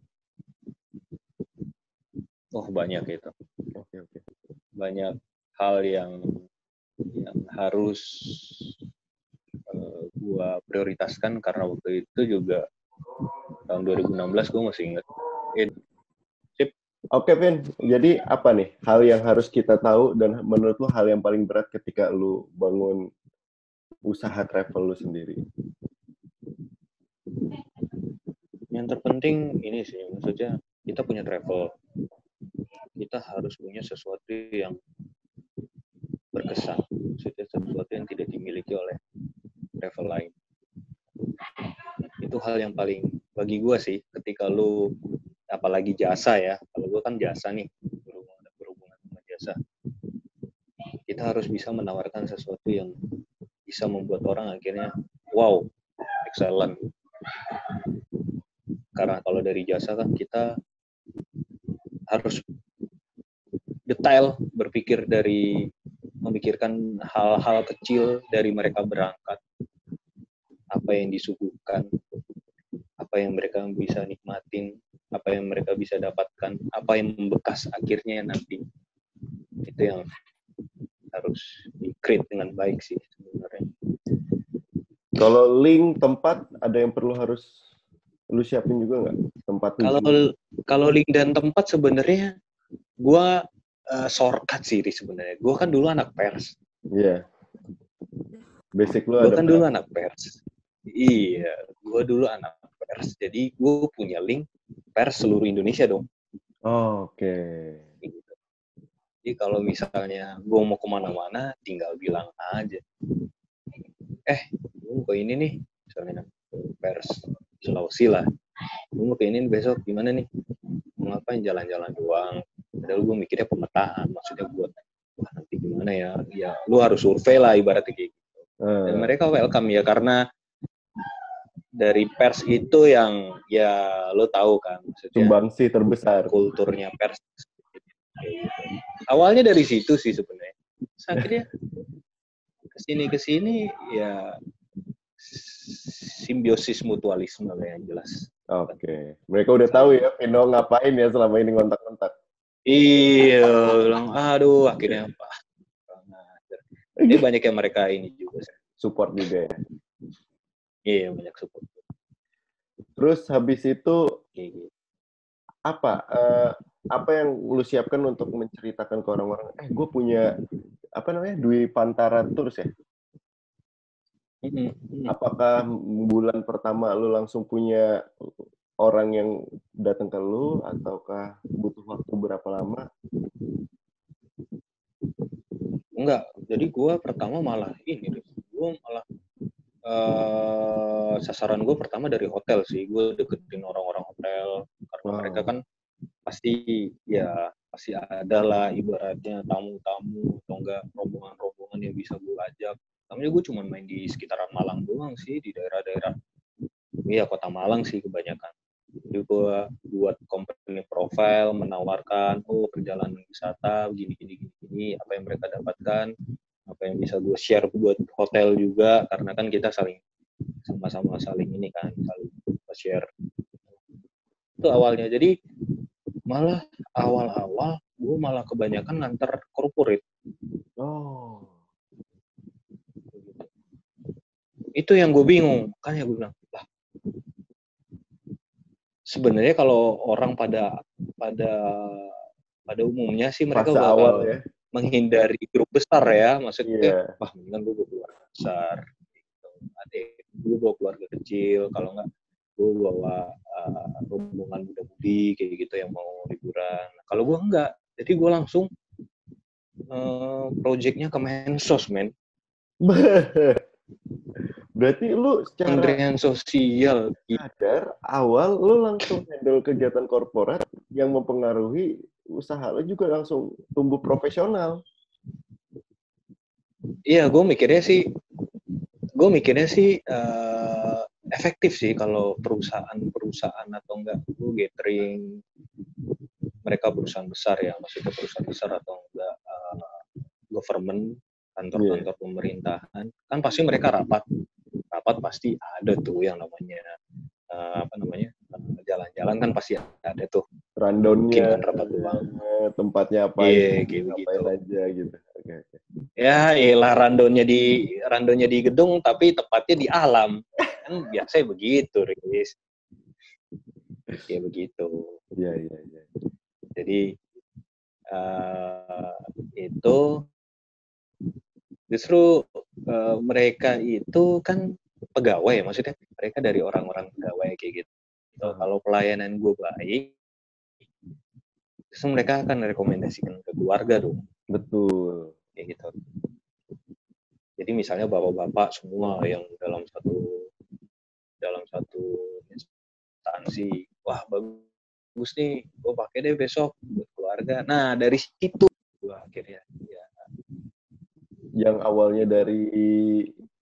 Banyak itu. Oke. Banyak hal yang harus gua prioritaskan karena waktu itu juga tahun 2016 gua masih ingat. Oke, Vin. Jadi apa nih hal yang harus kita tahu dan menurut lu hal yang paling berat ketika lu bangun usaha travel lu sendiri? Yang terpenting ini sih, maksudnya kita punya travel, kita harus punya sesuatu yang berkesan, maksudnya sesuatu yang tidak dimiliki oleh travel lain. Itu hal yang paling bagi gue sih, ketika lu apalagi jasa ya, kalau gue kan jasa nih, berhubungan sama jasa, kita harus bisa menawarkan sesuatu yang bisa membuat orang akhirnya wow, excellent. Karena kalau dari jasa kan kita harus detail berpikir, dari memikirkan hal-hal kecil dari mereka berangkat, apa yang disuguhkan, apa yang mereka bisa nikmatin, apa yang mereka bisa dapatkan, apa yang membekas akhirnya nanti. Itu yang harus di-create dengan baik sih sebenarnya. Kalau link tempat ada yang perlu harus lu siapin juga nggak? Tempat tujuan. Kalau link dan tempat sebenarnya gue shortcut sih sebenarnya. Gue kan dulu anak pers. Iya. Basic lu Gue ada kan dulu anak pers. Iya, gue dulu anak pers. Jadi gue punya link pers seluruh Indonesia dong. Oke. Gitu. Jadi kalau misalnya gue mau kemana-mana, tinggal bilang aja. Gue mau ke ini nih, misalnya pers Sulawesi lah. Gue mau ke ini besok, gimana nih? Mau ngapain, jalan-jalan doang. Padahal gue mikirnya pemetaan, maksudnya buat nanti gimana ya? Ya, lu harus survei lah ibaratnya kayak gitu. Dan mereka welcome ya, karena dari pers itu yang ya lo tahu kan, maksudnya sumbangsi terbesar. Kulturnya pers. Awalnya dari situ sih sebenarnya. Akhirnya kesini ya simbiosis mutualisme lah yang jelas. Oke. Mereka udah tahu ya Vino ngapain ya selama ini ngontak-ngontak. Iya, bilang aduh akhirnya apa. Jadi banyak yang mereka ini juga. Support juga ya. Iya, banyak support. Terus habis itu gitu. apa yang lu siapkan untuk menceritakan ke orang-orang? Gue punya Dwi Pantara Tours ya? Apakah bulan pertama lu langsung punya orang yang datang ke lu, ataukah butuh waktu berapa lama? Enggak, jadi gue pertama malah gue malah sasaran gue pertama dari hotel sih. Gue deketin orang-orang hotel karena mereka kan pasti ada lah ibaratnya tamu-tamu atau enggak rombongan-rombongan yang bisa gue ajak. Namanya gue cuma main di sekitaran Malang doang sih, di daerah-daerah kota Malang sih kebanyakan. Jadi gue buat company profile, menawarkan perjalanan wisata gini, apa yang mereka dapatkan, apa yang bisa gue share buat hotel juga, karena kan kita sama-sama saling ini kan, saling share. Itu awalnya. Jadi malah awal-awal gue malah kebanyakan nganter corporate. Itu yang gue bingung, makanya gue bilang, sebenarnya kalau orang pada umumnya sih mereka bakal menghindari grup besar ya, maksudnya mendingan gue bawa keluarga besar gitu. Gue bawa keluarga kecil, kalau nggak gue bawa rombongan muda-mudi kayak gitu yang mau liburan. Kalau gue enggak, jadi gue langsung project-nya ke Mensos, men. Berarti lu secara Kementerian Sosial sadar awal lu langsung handle kegiatan korporat yang mempengaruhi usaha lu juga langsung tumbuh profesional. Iya, gue mikirnya sih efektif sih kalau perusahaan atau enggak gue gathering mereka perusahaan besar ya, maksudnya perusahaan besar atau enggak government, kantor-kantor pemerintahan, kan pasti mereka rapat pasti ada tuh yang namanya jalan-jalan kan pasti ada tuh rundown-nya, kan rapat doang, tempatnya apa gitu aja gitu. Okay. Ya, lah rundownnya di gedung tapi tepatnya di alam kan biasanya begitu, Riz. Kayak begitu. Iya. Jadi itu justru mereka itu kan pegawai ya, maksudnya mereka dari orang-orang pegawai kayak gitu. Kalau pelayanan gue baik, terus mereka akan rekomendasikan ke keluarga dong. Betul. Kayak gitu. Jadi misalnya bapak-bapak semua yang dalam satu instansi, wah bagus nih, gue pakai deh besok buat keluarga. Nah dari situ gue akhirnya ya. Yang awalnya dari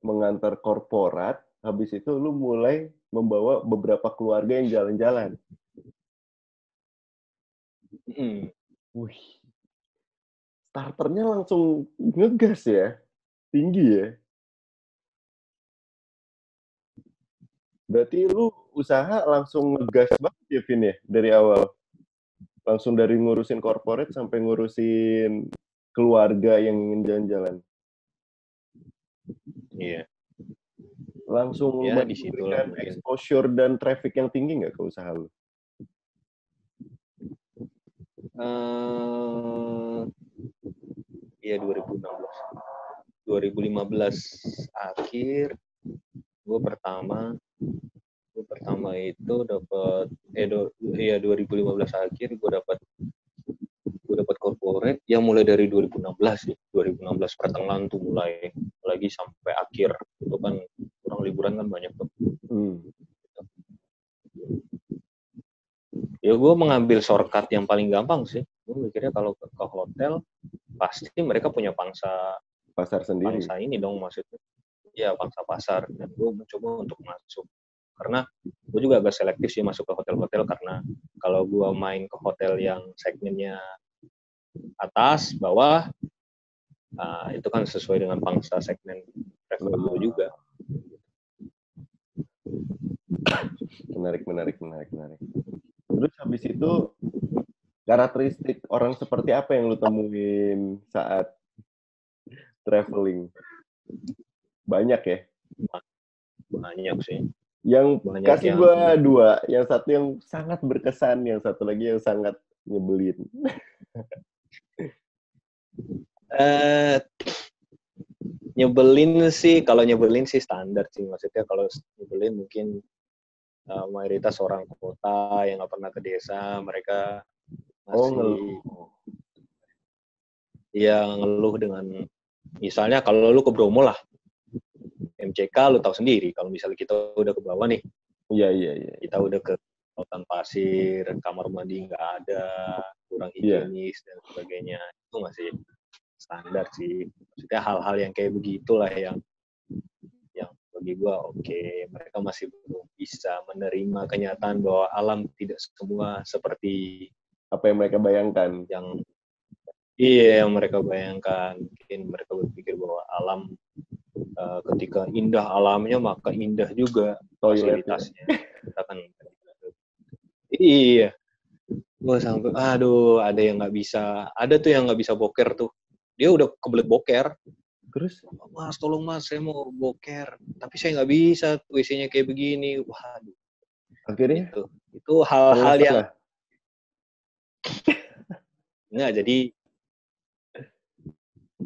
mengantar korporat, habis itu lu mulai membawa beberapa keluarga yang jalan-jalan. Wih, starternya langsung ngegas ya, tinggi ya. Berarti lu usaha langsung ngegas banget ya, Vin ya, dari awal. Langsung dari ngurusin corporate sampai ngurusin keluarga yang ingin jalan-jalan. Iya. langsung Ya, disitulah memberikan mungkin. exposure dan traffic yang tinggi nggak ke usaha lu? Iya 2016. 2015 akhir gue pertama itu dapat 2015 akhir gue dapat corporate yang mulai dari 2016 sih. 2016 pertengahan tuh mulai lagi sampai akhir. Itu kan orang liburan kan banyak tuh. Ya gue mengambil shortcut yang paling gampang sih. Gue mikirnya kalau ke hotel pasti mereka punya pangsa Pasar sendiri. Pangsa ini dong maksudnya. Ya pangsa pasar. Dan gue mencoba untuk masuk. Karena gue juga agak selektif sih masuk ke hotel-hotel karena kalau gue main ke hotel yang segmennya atas, bawah, itu kan sesuai dengan pangsa segmen travel gue juga. Menarik. Terus habis itu karakteristik orang seperti apa yang lu temuin saat traveling? Banyak ya? Banyak sih. Yang Banyak kasih yang gue dua, yang satu yang sangat berkesan, yang satu lagi yang sangat nyebelin. Nyebelin sih, kalau nyebelin sih standar sih. Maksudnya kalau nyebelin mungkin mayoritas orang kota yang nggak pernah ke desa, mereka masih ngeluh dengan, misalnya kalau lu ke Bromo lah, MCK lu tahu sendiri, kalau misalnya kita udah ke bawah nih, iya. kita udah ke lautan pasir, kamar mandi nggak ada, kurang higienis dan sebagainya, itu masih standar sih. Maksudnya hal-hal yang kayak begitulah yang bagi gua oke, mereka masih belum bisa menerima kenyataan bahwa alam tidak semua seperti apa yang mereka bayangkan. Yang mereka bayangkan. Mungkin mereka berpikir bahwa alam ketika indah alamnya maka indah juga fasilitasnya. Kita kan gue sampai ada yang nggak bisa, ada tuh yang nggak bisa boker tuh, dia udah kebelet boker. Terus, Mas, tolong Mas, saya mau boker. Tapi saya nggak bisa, WC-nya kayak begini. Waduh. Akhirnya? Itu hal-hal yang...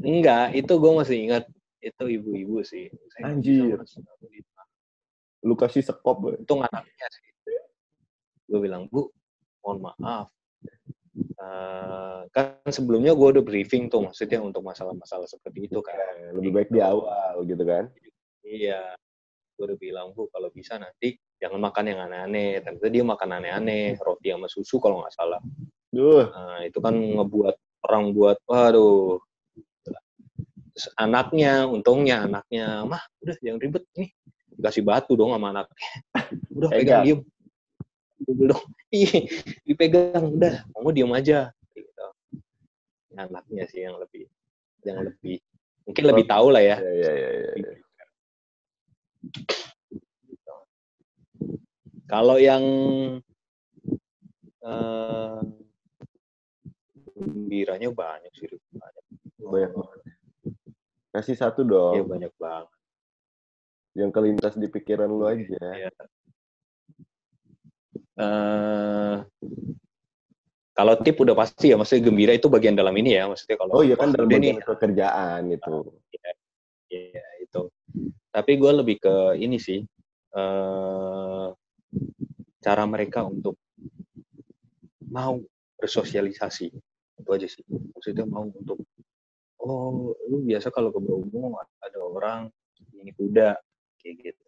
Enggak, itu gue masih ingat. Itu ibu-ibu sih. Anjir. Lu kasih sekop. Itu anaknya sih. Gue bilang, Bu, mohon maaf. Kan sebelumnya gue udah briefing tuh, maksudnya untuk masalah-masalah seperti itu kan. Lebih baik di awal gitu kan. Iya, gue udah bilang, Bu, kalau bisa nanti jangan makan yang aneh-aneh. Ternyata dia makan aneh-aneh, roti sama susu kalau nggak salah. Itu kan ngebuat orang buat, waduh. Terus untungnya anaknya, mah udah jangan ribet nih, kasih batu dong sama anaknya. Udah pegang diem. Dong, dipegang udah, kamu diem aja. Gitu. Anaknya sih yang lebih mungkin lebih tahu lah ya. Iya. Kalau yang gembiranya banyak sih, banyak. Kasih satu dong. Iya banyak banget. Yang kelintas di pikiran lu aja. Iya. Kalau tip udah pasti ya, maksudnya gembira itu bagian dalam ini ya, maksudnya kalau iya kan dalam bagian pekerjaan itu. Iya itu. Tapi gue lebih ke ini sih, cara mereka untuk mau bersosialisasi itu aja sih. Maksudnya mau untuk lu biasa kalau ke Bromo ada orang ini kuda kayak gitu.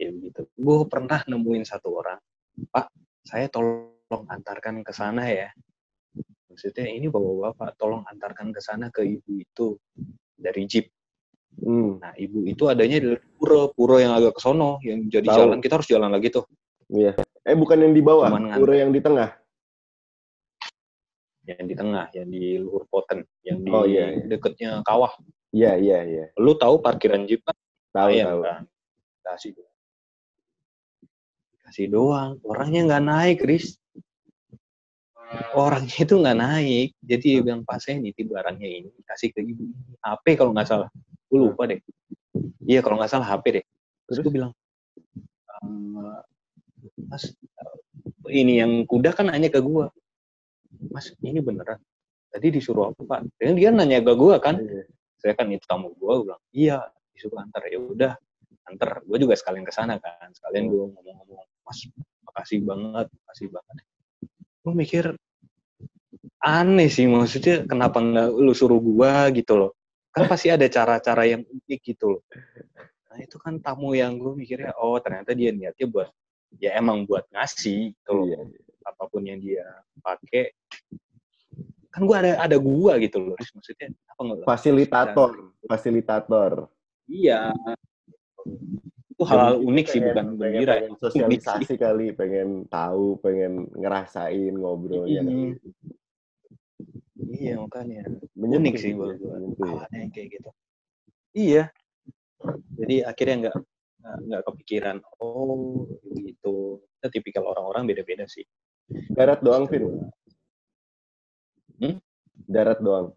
Kayak gitu. Gue pernah nemuin satu orang, Pak, saya tolong antarkan ke sana ya. Maksudnya ini bapak-bapak tolong antarkan ke sana ke ibu itu dari jeep. Nah ibu itu adanya di pura yang agak ke sono, yang jadi jalan, kita harus jalan lagi tuh. Iya. Bukan yang di bawah, pura yang di tengah. Yang di tengah, yang di luhur Poten, yang di deketnya kawah. Iya. Lu tahu parkiran jeep kan? Tahu. Kan? Kasih doang. Orangnya nggak naik, Riz. Orangnya itu nggak naik. Jadi dia bilang, Pak, saya nitip barangnya ini. Kasih ke ibu. HP kalau nggak salah. Gue lupa deh. Iya kalau nggak salah HP deh. Terus Terus? gue bilang, Mas, ini yang kuda kan nanya ke gue, Mas ini beneran? Tadi disuruh apa Pak? Dan dia nanya ke gue kan, saya kan itu tamu gue bilang, iya disuruh antar. Ya udah, antar. Gue juga sekalian ke sana kan, sekalian gue ngomong-ngomong, Mas makasih banget. Gue mikir aneh sih, maksudnya kenapa nggak lu suruh gue gitu loh? Kan pasti ada cara-cara yang unik gitu loh. Nah itu kan tamu yang gue mikirnya, oh ternyata dia niatnya buat, ya emang buat ngasih gitu loh. Iya. Apapun yang dia pakai, kan gue ada gua gitu loh. Maksudnya apa nggak? Fasilitator. Iya. Itu hal unik sih, bukan gembira. Pengen sosialisasi kali, pengen tahu, pengen ngerasain ngobrolnya. Iya makanya. Menyentuh Unik sih gitu, buat gue. menyentuh. Awalnya kayak gitu. Iya. Jadi akhirnya nggak kepikiran. Oh gitu. Kita tipikal orang-orang beda-beda sih. Darat doang, Vin. Darat doang.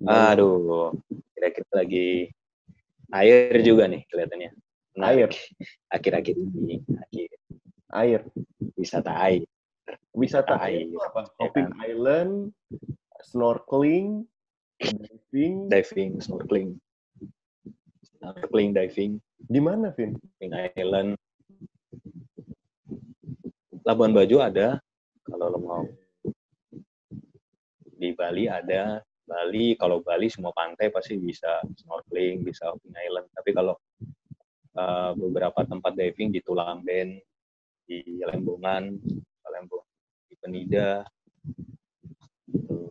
Aduh. Kira-kira lagi air juga nih kelihatannya. Air. Akhir-akhir ini. Air. Wisata air. Wisata air itu apa? Hopping Island, snorkeling, diving, snorkeling, diving. Di mana, Vin? Hopping Island. Labuan Bajo ada, kalau lo mau. Di Bali ada. Kalau Bali semua pantai pasti bisa snorkeling, bisa Hopping Island. Tapi kalau beberapa tempat diving di Tulamben, di Lembongan, di Penida.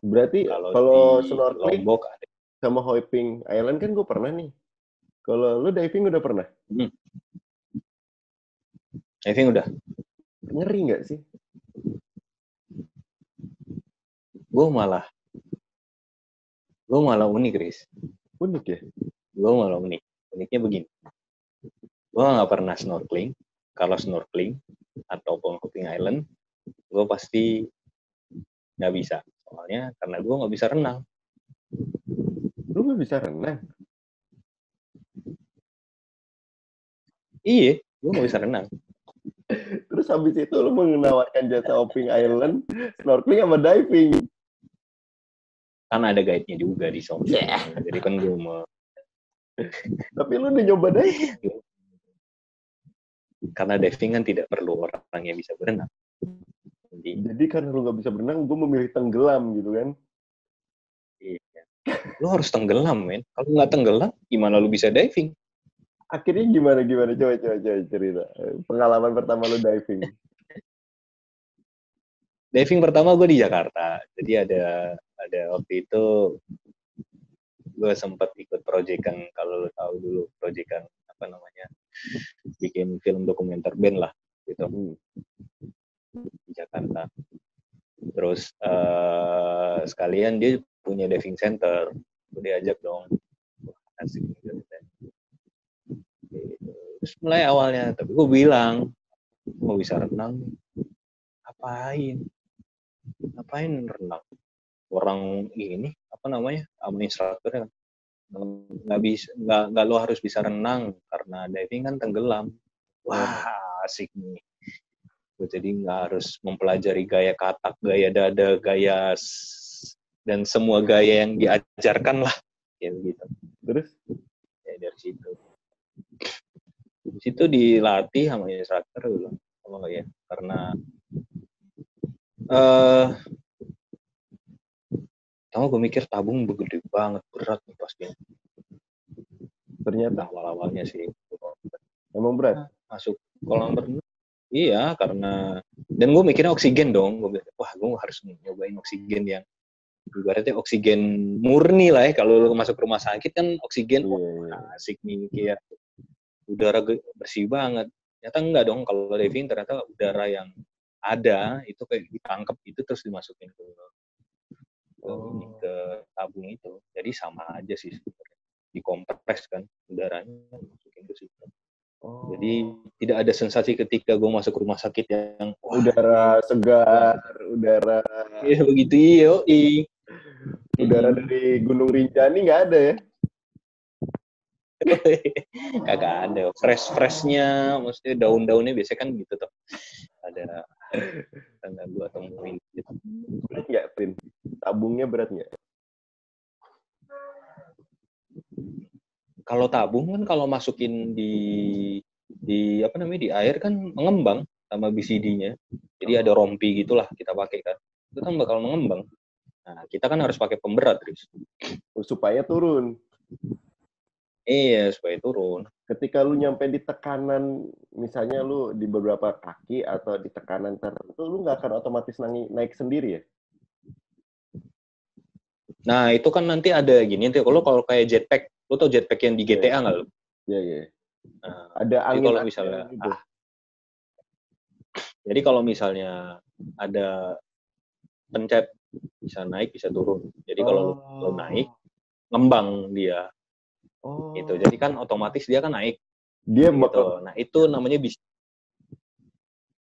Berarti kalau snorkeling Lombok ada. sama Hopping Island kan gue pernah nih. Kalau lu diving udah pernah? Diving udah. Ngeri nggak sih? Gue malah unik, Chris. Unik ya? Gue malah unik. Uniknya begini. Gue nggak pernah snorkeling. Kalau snorkeling ataupun Hopping Island, gue pasti nggak bisa. Soalnya karena gue nggak bisa renang. Lu nggak bisa renang? Iya, gue nggak bisa renang. Terus habis itu lu menawarkan jasa Hopping Island, snorkeling sama diving. Kan ada guide-nya juga di sana. Jadi kan gue mau. Tapi lu udah nyoba diving? Karena diving kan tidak perlu orang yang bisa berenang. Jadi karena lu nggak bisa berenang, gue memilih tenggelam gitu kan? Iya. Lu harus tenggelam, men. Kalau nggak tenggelam, gimana lu bisa diving? Akhirnya gimana? Coba cerita. Pengalaman pertama lu diving. Diving pertama gue di Jakarta. Jadi ada waktu itu gue sempat ikut proyekan, kalau lo tahu dulu proyekan apa namanya, bikin film dokumenter band lah gitu di Jakarta. Terus sekalian dia punya diving center, gue diajak dong. Asik gitu. Terus mulai awalnya, tapi gue bilang mau bisa renang, ngapain renang? Orang ini apa namanya, instrukturnya nggak lo harus bisa renang karena diving kan tenggelam. Wah asik nih. Gue jadi nggak harus mempelajari gaya katak, gaya dada, gaya dan semua gaya yang diajarkan lah kayak gitu. Terus ya dari situ dilatih sama instruktur bilang, oh ya karena kamu gue mikir tabung begede banget, berat nih pasti. Ternyata awal-awalnya sih emang berat. Masuk kolam renang, iya karena, dan gue mikirnya oksigen dong. Gue bilang, wah gue harus nyobain oksigen yang ibaratnya oksigen murni lah ya. Kalau lu masuk rumah sakit kan oksigen, asik nih kayak udara bersih banget. Ternyata enggak dong, kalau diving ternyata udara yang ada itu kayak ditangkap itu terus dimasukin ke tabung itu. Jadi sama aja sih sebenarnya. Dikompres kan udaranya, masukin ke situ. Jadi tidak ada sensasi ketika gue masuk rumah sakit yang udara segar, udara. Iya begitu, iya. Udara dari Gunung Rinjani nggak ada ya? Kagak ada. Freshnya, maksudnya daun-daunnya biasanya kan gitu tuh. Ada tangga gua temuin gitu. Berat nggak, Pin? Tabungnya berat nggak? Kalau tabung kan kalau masukin di apa namanya di air kan mengembang sama BCD-nya. Jadi ada rompi gitulah kita pakai kan. Itu kan bakal mengembang. Nah, kita kan harus pakai pemberat, Riz. Supaya turun. Iya, supaya turun. Ketika lu nyampe di tekanan, misalnya lu di beberapa kaki atau di tekanan tertentu, lu nggak akan otomatis naik sendiri ya? Nah, itu kan nanti ada gini nanti kalau kayak jetpack, lu tau jetpack yang di GTA nggak lu? Iya, iya. Nah, Ada angin kalau misalnya gitu. Jadi kalau misalnya ada pencet bisa naik bisa turun. Jadi kalau lu naik ngembang dia. Gitu. Jadi kan otomatis dia kan naik. Dia gitu. bakal. Nah, itu namanya bisa.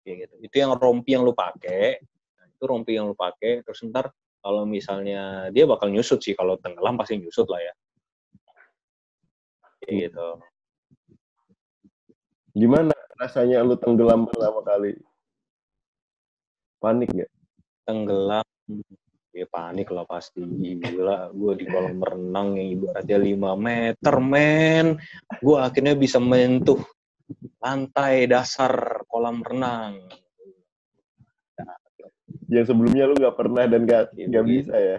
Gitu. Itu yang rompi yang lu pakai. Nah, itu rompi yang lu pakai terus ntar kalau misalnya dia bakal nyusut sih, kalau tenggelam pasti nyusut lah ya. Gitu. Gimana rasanya lu tenggelam pertama kali? Panik nggak? Tenggelam, ya panik lah pasti. Gila, gue di kolam renang yang ibaratnya 5 meter, men. Gue akhirnya bisa menyentuh lantai dasar kolam renang. Yang sebelumnya lu nggak pernah dan nggak bisa ya?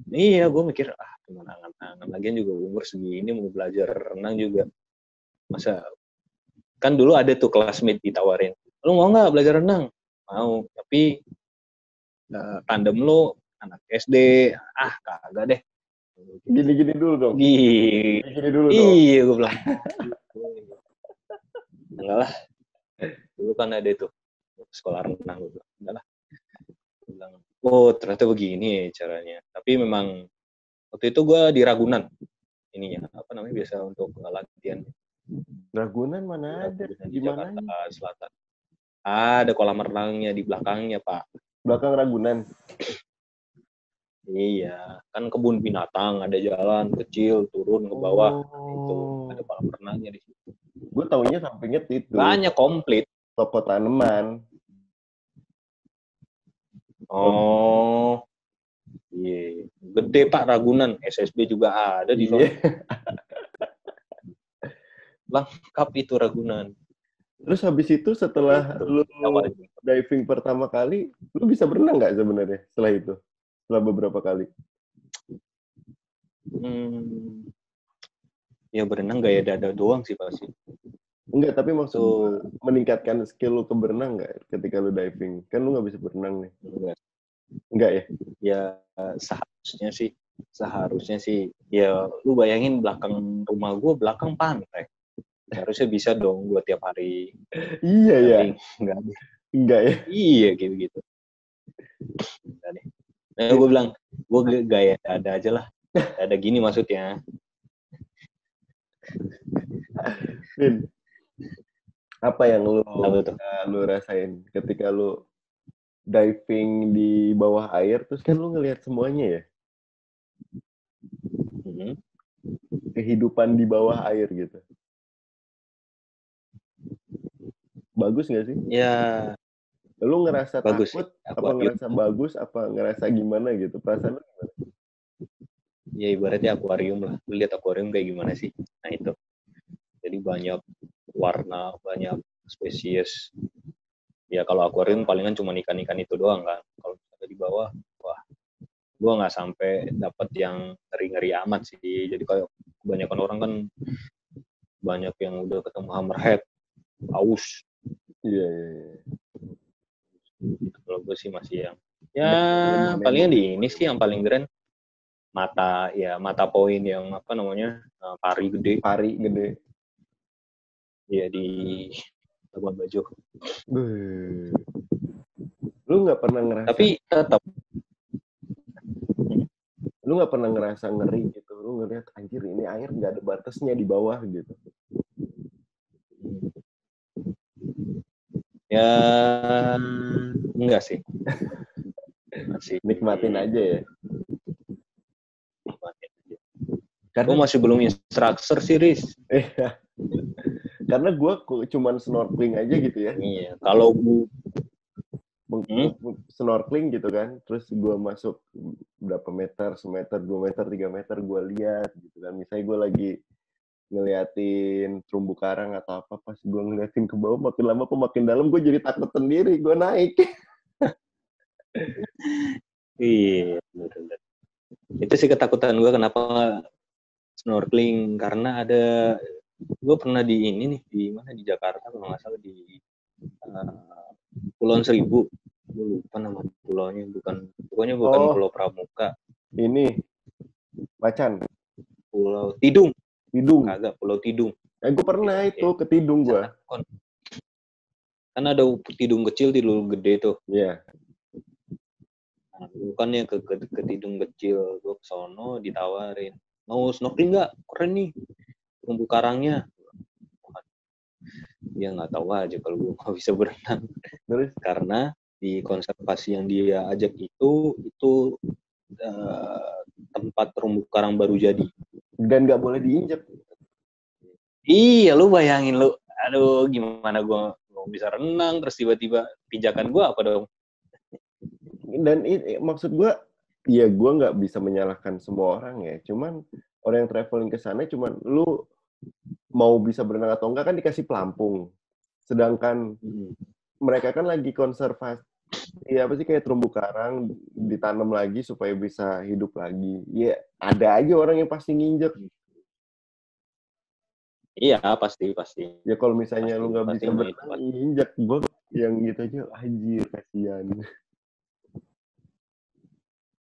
Iya, gue mikir, cuma angan-angan. Lagian juga umur segini mau belajar renang juga. Masa, kan dulu ada tuh classmate ditawarin, lu mau nggak belajar renang? Mau, tapi tandem lu anak SD, kagak deh. Gini-gini dulu dong. Gini dulu dong. Iya, gue bilang. Enggak lah. Dulu kan ada itu sekolah renang, gue bilang. Enggak lah. Gue bilang, ternyata begini ya caranya. Tapi memang waktu itu gue di Ragunan. Ininya, apa namanya, biasa untuk latihan. Ragunan mana ada? Di Jakarta Selatan. Ada kolam renangnya di belakangnya, Pak. Belakang Ragunan? Iya, kan kebun binatang, ada jalan kecil turun ke bawah, itu ada kolam renangnya di situ. Gue taunya sampingnya itu. Banyak komplit. Toko tanaman. Oh, iya, gede Pak Ragunan, SSB juga ada di sana. Lengkap itu Ragunan. Terus habis itu setelah lu diving pertama kali, lu bisa berenang nggak sebenarnya setelah itu? Setelah beberapa kali? Ya berenang gaya dada doang sih pasti. Enggak, tapi maksud meningkatkan skill lu ke berenang nggak ketika lu diving? Kan lu nggak bisa berenang nih. Enggak ya? Ya seharusnya sih. Ya lu bayangin belakang rumah gue belakang pantai. Harusnya bisa dong gue tiap hari. Iya ya. Enggak ya? Iya gitu. Nah, gue bilang, gue gaya dada aja lah. Dada gini maksudnya. Vin, apa yang lu rasain ketika lu diving di bawah air, terus kan lu ngelihat semuanya ya? Kehidupan di bawah air gitu. Bagus nggak sih? Ya. Lu ngerasa bagus takut? Sih. Apa ngerasa bagus? Apa ngerasa gimana gitu? Perasaan lu gimana? Ya ibaratnya akuarium lah. Lu lihat akuarium kayak gimana sih? Nah itu. Jadi banyak warna, banyak spesies. Ya kalau akuarium palingan cuma ikan-ikan itu doang kan. Kalau di bawah, wah, gue nggak sampai dapat yang ngeri-ngeri amat sih. Jadi kayak kebanyakan orang kan banyak yang udah ketemu hammerhead, paus. Iya. Kalau gue sih masih yang palingan di ini sih yang paling keren mata poin yang apa namanya pari gede. Iya di Labuan Bajo. Lu nggak pernah ngerasa? Tapi tetap. Lu nggak pernah ngerasa ngeri gitu? Lu ngeliat anjir ini air nggak ada batasnya di bawah gitu? Ya enggak sih. Masih nikmatin aja ya. Nikmatin aja. Gue masih belum instructor sih, Riz. Karena gue cuman snorkeling aja gitu ya. Iya, kalau gue snorkeling gitu kan, terus gue masuk berapa meter, semeter, 2 meter, 3 meter, gue lihat gitu kan. Misalnya gue lagi ngeliatin terumbu karang atau apa, pas gue ngeliatin ke bawah makin lama makin dalam, gue jadi takut sendiri, gue naik. iya, bener. Itu sih ketakutan gue kenapa snorkeling, karena gue pernah di ini nih, di mana, di Jakarta kalau nggak salah, di Pulauan Seribu. Gue lupa nama pulaunya, pokoknya bukan Pulau Pramuka. Ini Macan. Pulau Tidung. Kagak, Pulau Tidung. Gue pernah itu ke Tidung gue. Kan ada Tidung kecil, Tidung gede tuh. Iya. Nah, bukannya ke Tidung kecil, gue ke sono ditawarin, mau snorkeling nggak? Keren nih, terumbu karangnya. Dia nggak tahu aja kalau gue nggak bisa berenang. Terus? Karena di konservasi yang dia ajak itu tempat terumbu karang baru jadi. Dan nggak boleh diinjak. Iya, lu bayangin lu, aduh gimana gue mau bisa renang, terus tiba-tiba pijakan gue apa dong? Dan maksud gue, ya gue nggak bisa menyalahkan semua orang ya. Cuman orang yang traveling ke sana, cuman lu mau bisa berenang atau enggak kan dikasih pelampung. Sedangkan mereka kan lagi konservasi, ya apa sih, kayak terumbu karang ditanam lagi supaya bisa hidup lagi. Ya ada aja orang yang pasti nginjek. Iya, pasti. Ya kalau misalnya lu nggak bisa berenang, nginjek, gue yang gitu aja, anjir, kasihan.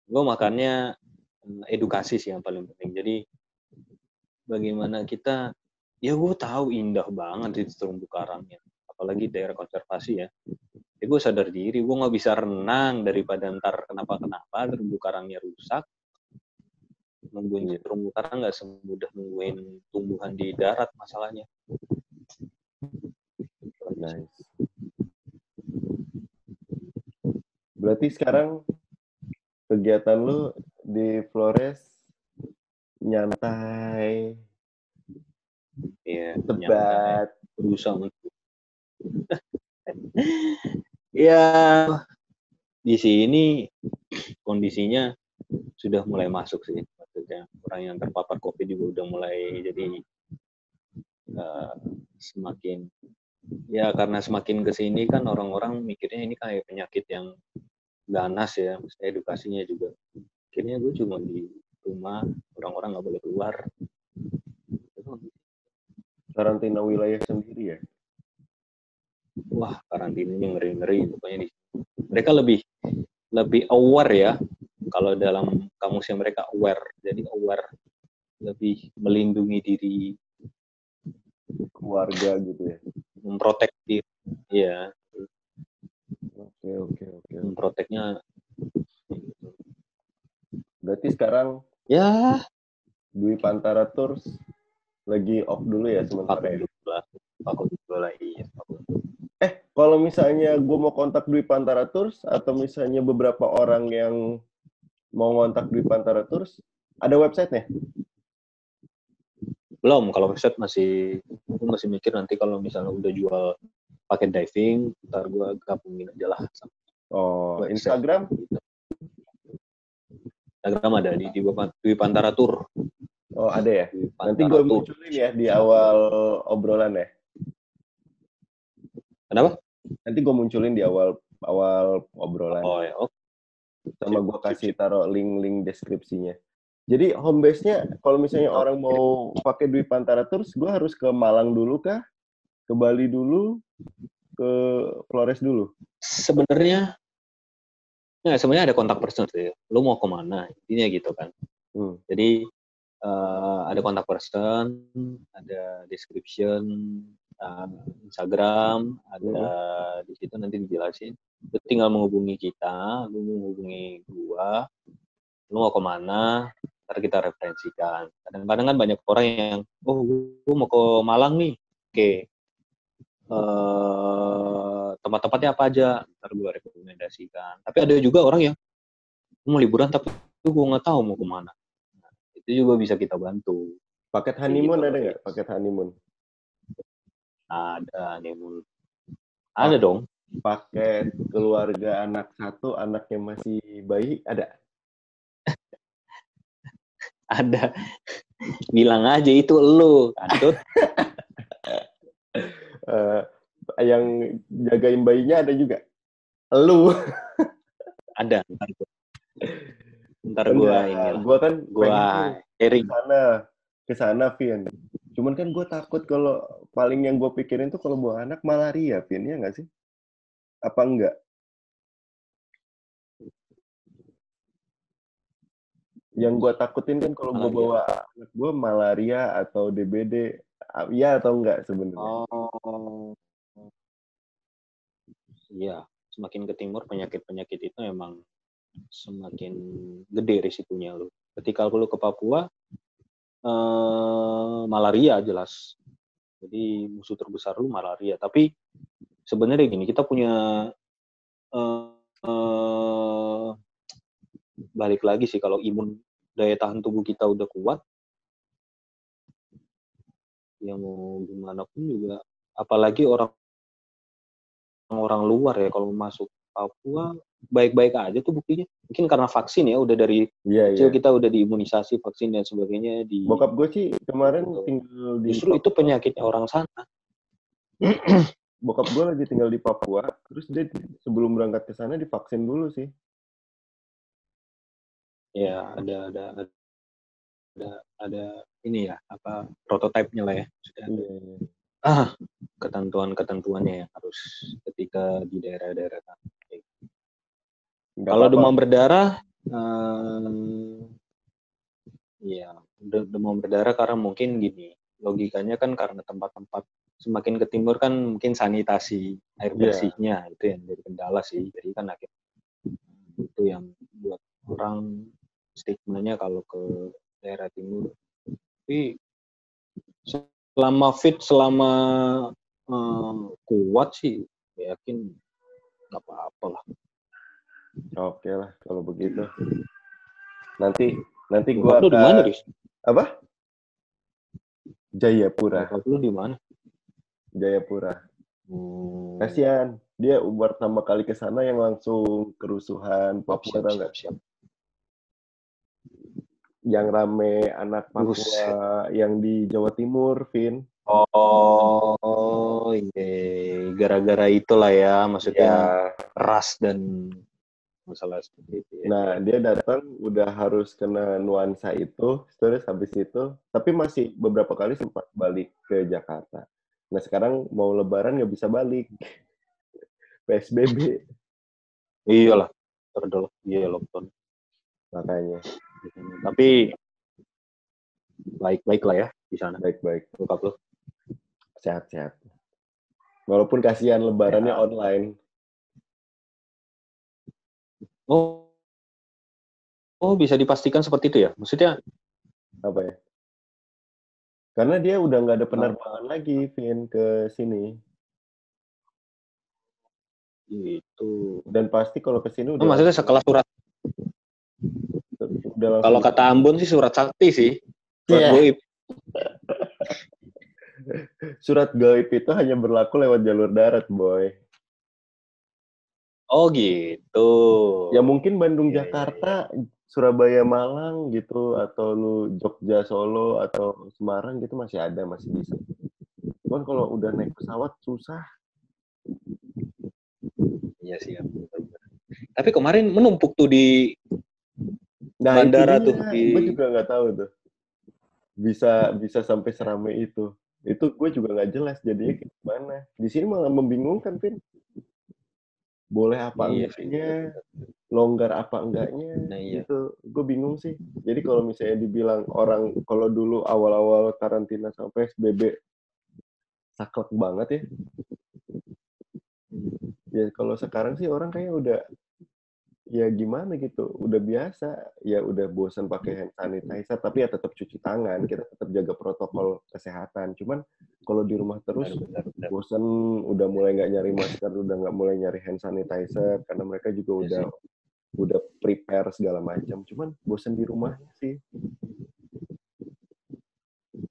Gue makanya edukasi sih yang paling penting. Jadi bagaimana kita, ya gue tahu indah banget itu terumbu karangnya, apalagi daerah konservasi ya. Ya gue sadar diri, gue nggak bisa renang daripada ntar kenapa terumbu karangnya rusak. Nungguin terumbu karang nggak semudah nungguin tumbuhan di darat masalahnya. Nice. Berarti sekarang kegiatan lu di Flores nyantai, ya, debat, berusaha untuk ya di sini kondisinya sudah mulai masuk sih, maksudnya orang yang terpapar COVID juga udah mulai jadi semakin, ya karena semakin kesini kan orang-orang mikirnya ini kayak penyakit yang ganas ya, maksudnya edukasinya juga. Akhirnya gue cuma di rumah, orang-orang nggak boleh keluar. Karantina wilayah sendiri ya? Wah, karantinanya ngeri-ngeri pokoknya di. Mereka lebih aware ya. Kalau dalam kamusnya mereka aware. Jadi aware, lebih melindungi diri, keluarga gitu ya. memprotek diri. Iya. Oke. Memproteknya. Berarti sekarang ya Dwi Pantara Tours lagi off dulu ya sementara ya? Aku dulu lah, iya. Kalau misalnya gue mau kontak Dwi Pantara Tours atau misalnya beberapa orang yang mau kontak Dwi Pantara Tours, ada website-nya? Belum, kalau website aku masih mikir nanti kalau misalnya udah jual paket diving, ntar gue gabungin aja lah. Oh, Instagram? Instagram ada di Dwi Pantara Tour. Oh, ada ya? Nanti gue munculin ya di awal obrolan ya? Kenapa? Nanti gue munculin di awal obrolan. Oh ya, oke. Sama gue kasih taruh link deskripsinya. Jadi home base-nya kalau misalnya orang mau pakai Dwi Pantara Tours, gue harus ke Malang dulu kah? Ke Bali dulu? Ke Flores dulu? Sebenarnya ada kontak person sih. Lu mau kemana? Intinya gitu kan. Jadi ada kontak person, ada description, Instagram, ada di situ nanti dijelasin. Lu tinggal menghubungi kita, lu menghubungi gua, lu mau kemana, ntar kita referensikan. Kadang-kadang kan banyak orang yang, gua mau ke Malang nih, oke. Tempat-tempatnya apa aja, ntar gua rekomendasikan. Tapi ada juga orang yang mau liburan tapi gua nggak tahu mau kemana. Nah, itu juga bisa kita bantu. Paket honeymoon Gitu, ada nggak? Paket honeymoon? Ada honeymoon. Ada dong. Paket keluarga anak satu, anaknya masih bayi, ada? Ada. Bilang aja itu lu, Kantut. Yang jagain bayinya ada juga? Lu? Ada. Ntar gue inilah. Gue kan Gue sharing. ke sana, Vin. Cuman kan gue takut kalau paling yang gue pikirin tuh kalau buang anak malaria, Vin, ya nggak sih? Apa enggak? Yang gue takutin kan kalau gue bawa anak gue malaria atau DBD, iya atau enggak sebenarnya? Oh, iya. Semakin ke timur penyakit-penyakit itu emang semakin gede risikonya lu. Ketika lu ke Papua, malaria jelas. Jadi musuh terbesar lu malaria. Tapi sebenarnya gini, kita punya balik lagi sih kalau imun daya tahan tubuh kita udah kuat, ya mau gimana pun juga, apalagi orang luar ya kalau masuk Papua baik-baik aja tuh buktinya. Mungkin karena vaksin ya, udah dari kecil kita udah diimunisasi vaksin dan sebagainya. Bokap gue sih kemarin tinggal di justru Papua. Itu penyakitnya orang sana. Bokap gue lagi tinggal di Papua, terus dia sebelum berangkat ke sana divaksin dulu sih. Ya, ada ini ya, apa prototipenya lah ya. Ketentuannya yang harus ketika di daerah-daerah sana. Kalau demam berdarah, ya demam berdarah karena mungkin gini, logikanya kan karena tempat-tempat semakin ke timur kan mungkin sanitasi air bersihnya itu yang jadi kendala sih. Jadi kan akhirnya itu yang buat orang stigmanya kalau ke daerah timur. Tapi selama fit, selama kuat sih, yakin nggak apa-apa lah. Oke lah kalau begitu. Nanti gue akan. Lu di mana, Riz? Apa? Jayapura. Lu di mana? Jayapura. Kasian, dia pertama kali ke sana yang langsung kerusuhan Papua, tau nggak? Siap. Yang rame anak Papua yang di Jawa Timur, Vin. Oh, iya. Gara-gara itulah ya, maksudnya ras dan masalah seperti itu. Nah, dia datang udah harus kena nuansa itu, terus habis itu, tapi masih beberapa kali sempat balik ke Jakarta. Nah, sekarang mau Lebaran nggak bisa balik. PSBB. Iyalah, terdol. Iya, lockdown. Makanya. Tapi baik-baik lah ya di sana. Baik-baik. Bokap lu. Sehat-sehat. Walaupun kasihan Lebarannya online. Oh, bisa dipastikan seperti itu ya? Maksudnya? Apa ya? Karena dia udah nggak ada penerbangan lagi, Vin, ke sini. Itu. Dan pasti kalau ke sini udah. Maksudnya sekelas surat. Kalau kata Ambon sih surat sakti sih. Surat goib. Surat goib itu hanya berlaku lewat jalur darat, boy. Oh gitu. Ya mungkin Bandung, Jakarta, Surabaya, Malang gitu, atau lu Jogja, Solo, atau Semarang gitu masih ada, masih bisa. Cuman kalau udah naik pesawat susah. Iya sih. Tapi kemarin menumpuk tuh di bandara tuh. Gue juga nggak tahu tuh. Bisa sampai seramai itu. Itu gue juga nggak jelas jadinya gimana. Di sini malah membingungkan, Vin. Boleh apa enggaknya, longgar apa enggaknya, itu gue bingung sih. Jadi kalau misalnya dibilang orang, kalau dulu awal-awal karantina sampai PSBB saklek banget ya. Ya kalau sekarang sih orang kayaknya udah, ya gimana gitu, udah biasa, ya udah bosan pakai hand sanitizer, tapi ya tetap cuci tangan, kita tetap jaga protokol kesehatan. Cuman kalau di rumah terus bosan, udah mulai nggak nyari masker, udah nggak mulai nyari hand sanitizer, karena mereka juga udah prepare segala macam. Cuman bosan di rumahnya sih.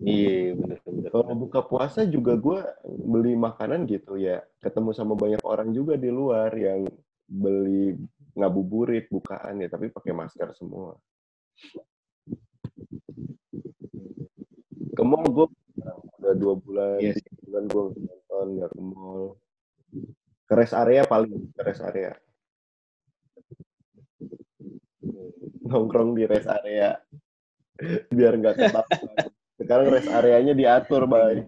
Iya, bener. Kalau buka puasa juga gue beli makanan gitu ya, ketemu sama banyak orang juga di luar yang beli ngabuburit bukaan ya, tapi pakai masker semua. Ke mall gue udah 2 bulan, Iya 3 bulan gue nonton nggak ke mall. Ke rest area paling, ke rest area. Nongkrong di rest area biar nggak ketahuan. Sekarang rest areanya diatur, Bay.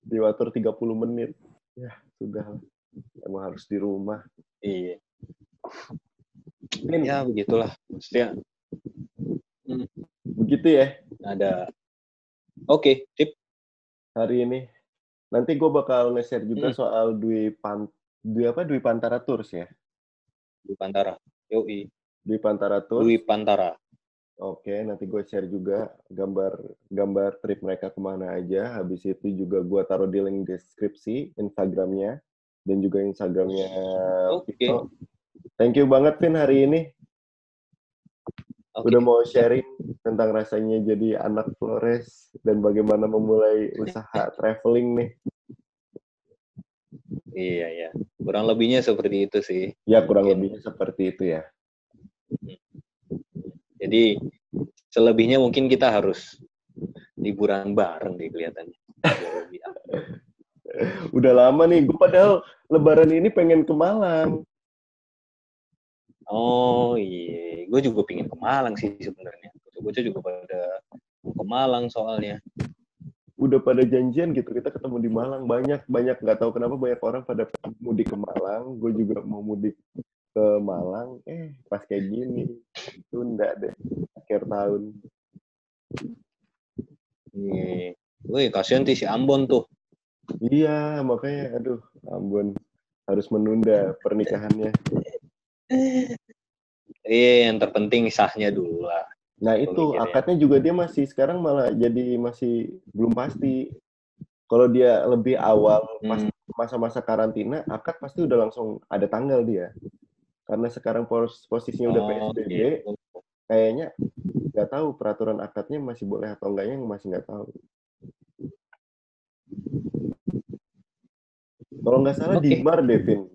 Diatur 30 menit. Ya, sudah. Emang harus di rumah. Iya. Ya, begitulah. Maksudnya begitu ya. ada. Oke, sip. Hari ini. Nanti gue bakal nge-share juga soal Dwi Pantara Tours ya. Dwi Pantara. Yoi. Dwi Pantara Tours. Dwi Pantara. Oke, nanti gue share juga gambar trip mereka kemana aja. Habis itu juga gue taruh di link deskripsi Instagramnya dan juga Instagramnya Vino. Thank you banget, Vin, hari ini. Udah mau sharing tentang rasanya jadi anak Flores dan bagaimana memulai usaha traveling nih. Iya. Kurang lebihnya seperti itu sih. Ya, kurang lebihnya seperti itu ya. Jadi selebihnya mungkin kita harus liburan bareng deh kelihatannya. Udah lama nih, gue padahal Lebaran ini pengen ke Malang. Oh iya, gue juga pengen ke Malang sih sebenarnya. Bocah juga pada mau ke Malang soalnya. Udah pada janjian gitu, kita ketemu di Malang banyak nggak tahu kenapa banyak orang pada mudik ke Malang. Gue juga mau mudik ke Malang, pas kayak gini tunda deh akhir tahun. Iya, wih kasihan sih si Ambon tuh. Iya, makanya aduh, Ambon harus menunda pernikahannya. Iya, yang terpenting sahnya dulu lah. Nah itu akadnya juga dia masih sekarang malah jadi masih belum pasti. Kalau dia lebih awal pas masa-masa karantina, akad pasti udah langsung ada tanggal dia. Karena sekarang posisinya udah PSBB, kayaknya nggak tahu peraturan akadnya masih boleh atau enggaknya masih nggak tahu. Kalau nggak salah Dimar, Devin.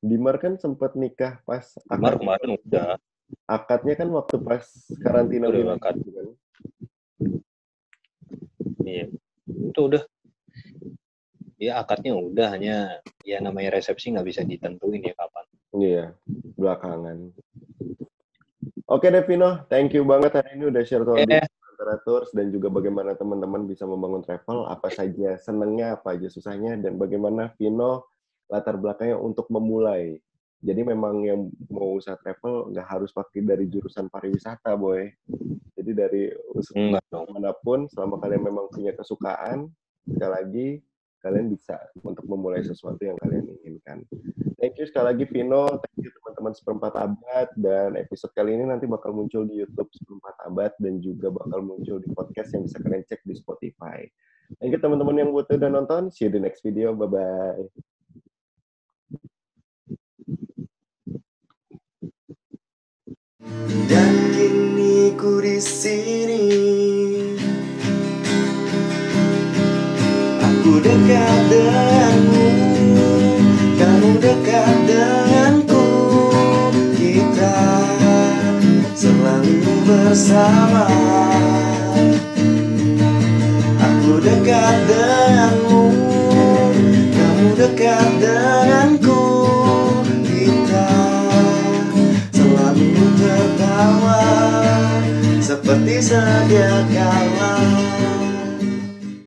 Dimar kan sempat nikah pas Dimar kemarin udah. Akadnya kan waktu pas karantina udah akad. Kan? Iya, itu udah. Ya akadnya udah, hanya ya namanya resepsi nggak bisa ditentuin ya kapan. Iya, belakangan. Oke Devino, thank you banget hari ini udah share soal Tours dan juga bagaimana teman-teman bisa membangun travel, apa saja senangnya, apa aja susahnya, dan bagaimana Vino latar belakangnya untuk memulai. Jadi memang yang mau usaha travel nggak harus pakai dari jurusan pariwisata, boy. Jadi dari usaha manapun, selama kalian memang punya kesukaan, sekali lagi kalian bisa untuk memulai sesuatu yang kalian inginkan. Thank you sekali lagi Vino, thank you teman-teman Seperempat Abad, dan episode kali ini nanti bakal muncul di YouTube Seperempat Abad dan juga bakal muncul di podcast yang bisa kalian cek di Spotify. Thank you teman-teman yang udah nonton, see you di next video, bye-bye. Dan kini ku di sini, aku dekat denganmu, kamu dekat denganku, kita selalu bersama. Aku dekat denganmu, kamu dekat denganku, kita selalu tertawa seperti sedia kala.